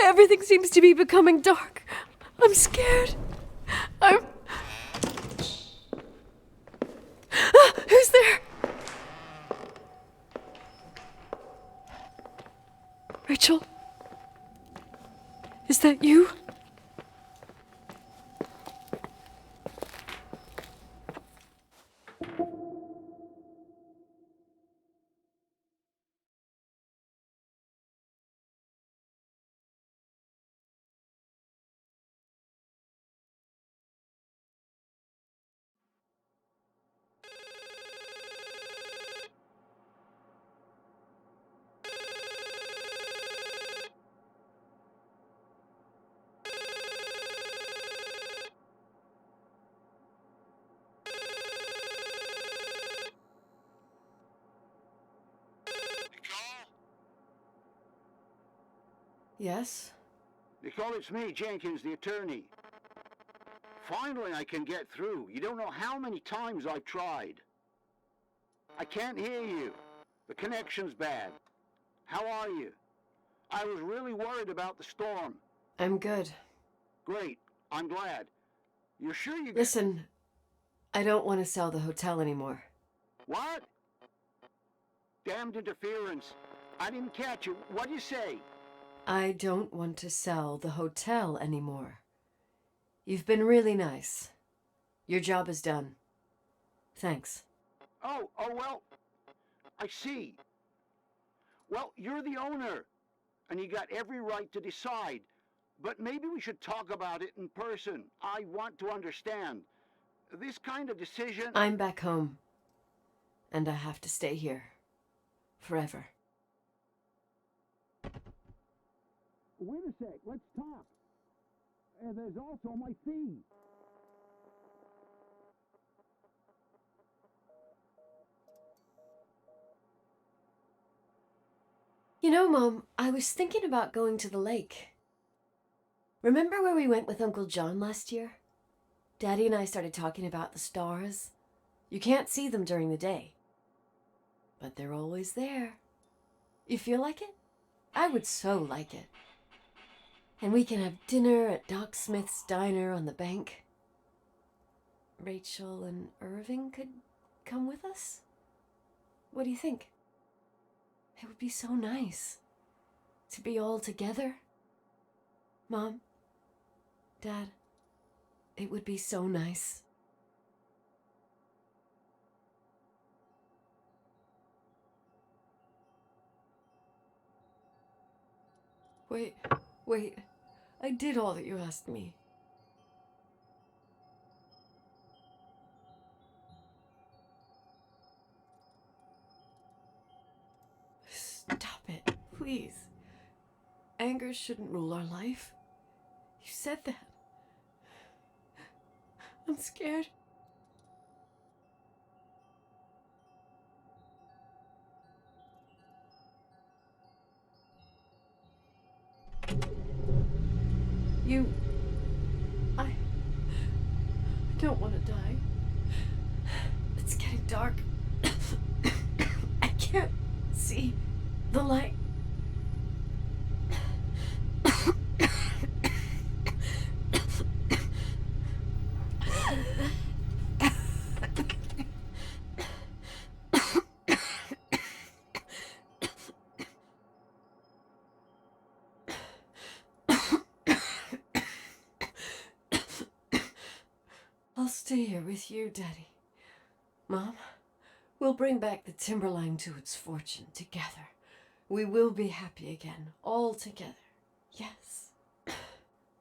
Everything seems to be becoming dark. I'm scared. Who's there? Rachel? Is that you? Yes? Nicole, it's me, Jenkins, the attorney. Finally, I can get through. You don't know how many times I've tried. I can't hear you. The connection's bad. How are you? I was really worried about the storm. I'm good. Great. I'm glad. You're sure you... Listen, I don't want to sell the hotel anymore. What? Damned interference. I didn't catch you. What'd you say? I don't want to sell the hotel anymore. You've been really nice. Your job is done. Thanks. Oh, well, I see. Well, you're the owner, and you got every right to decide. But maybe we should talk about it in person. I want to understand. This kind of decision... I'm back home, and I have to stay here. Forever. Wait a sec, let's talk. There's also my fee. You know, Mom, I was thinking about going to the lake. Remember where we went with Uncle John last year? Daddy and I started talking about the stars. You can't see them during the day, but they're always there. You feel like it? I would so like it. And we can have dinner at Doc Smith's diner on the bank. Rachel and Irving could come with us? What do you think? It would be so nice to be all together. Mom, Dad, it would be so nice. Wait. I did all that you asked me. Stop it, please. Anger shouldn't rule our life. You said that. I'm scared. I don't want to die. It's getting dark. I can't see the light. I'll stay here with you, Daddy. Mom, we'll bring back the Timberline to its fortune together. We will be happy again, all together. Yes.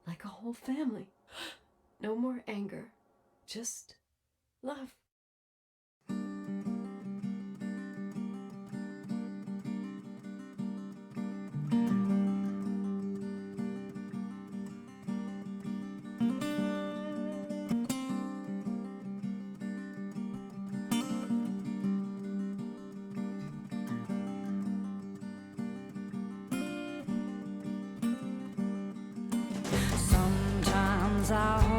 Like a whole family. No more anger, just love. Sometimes I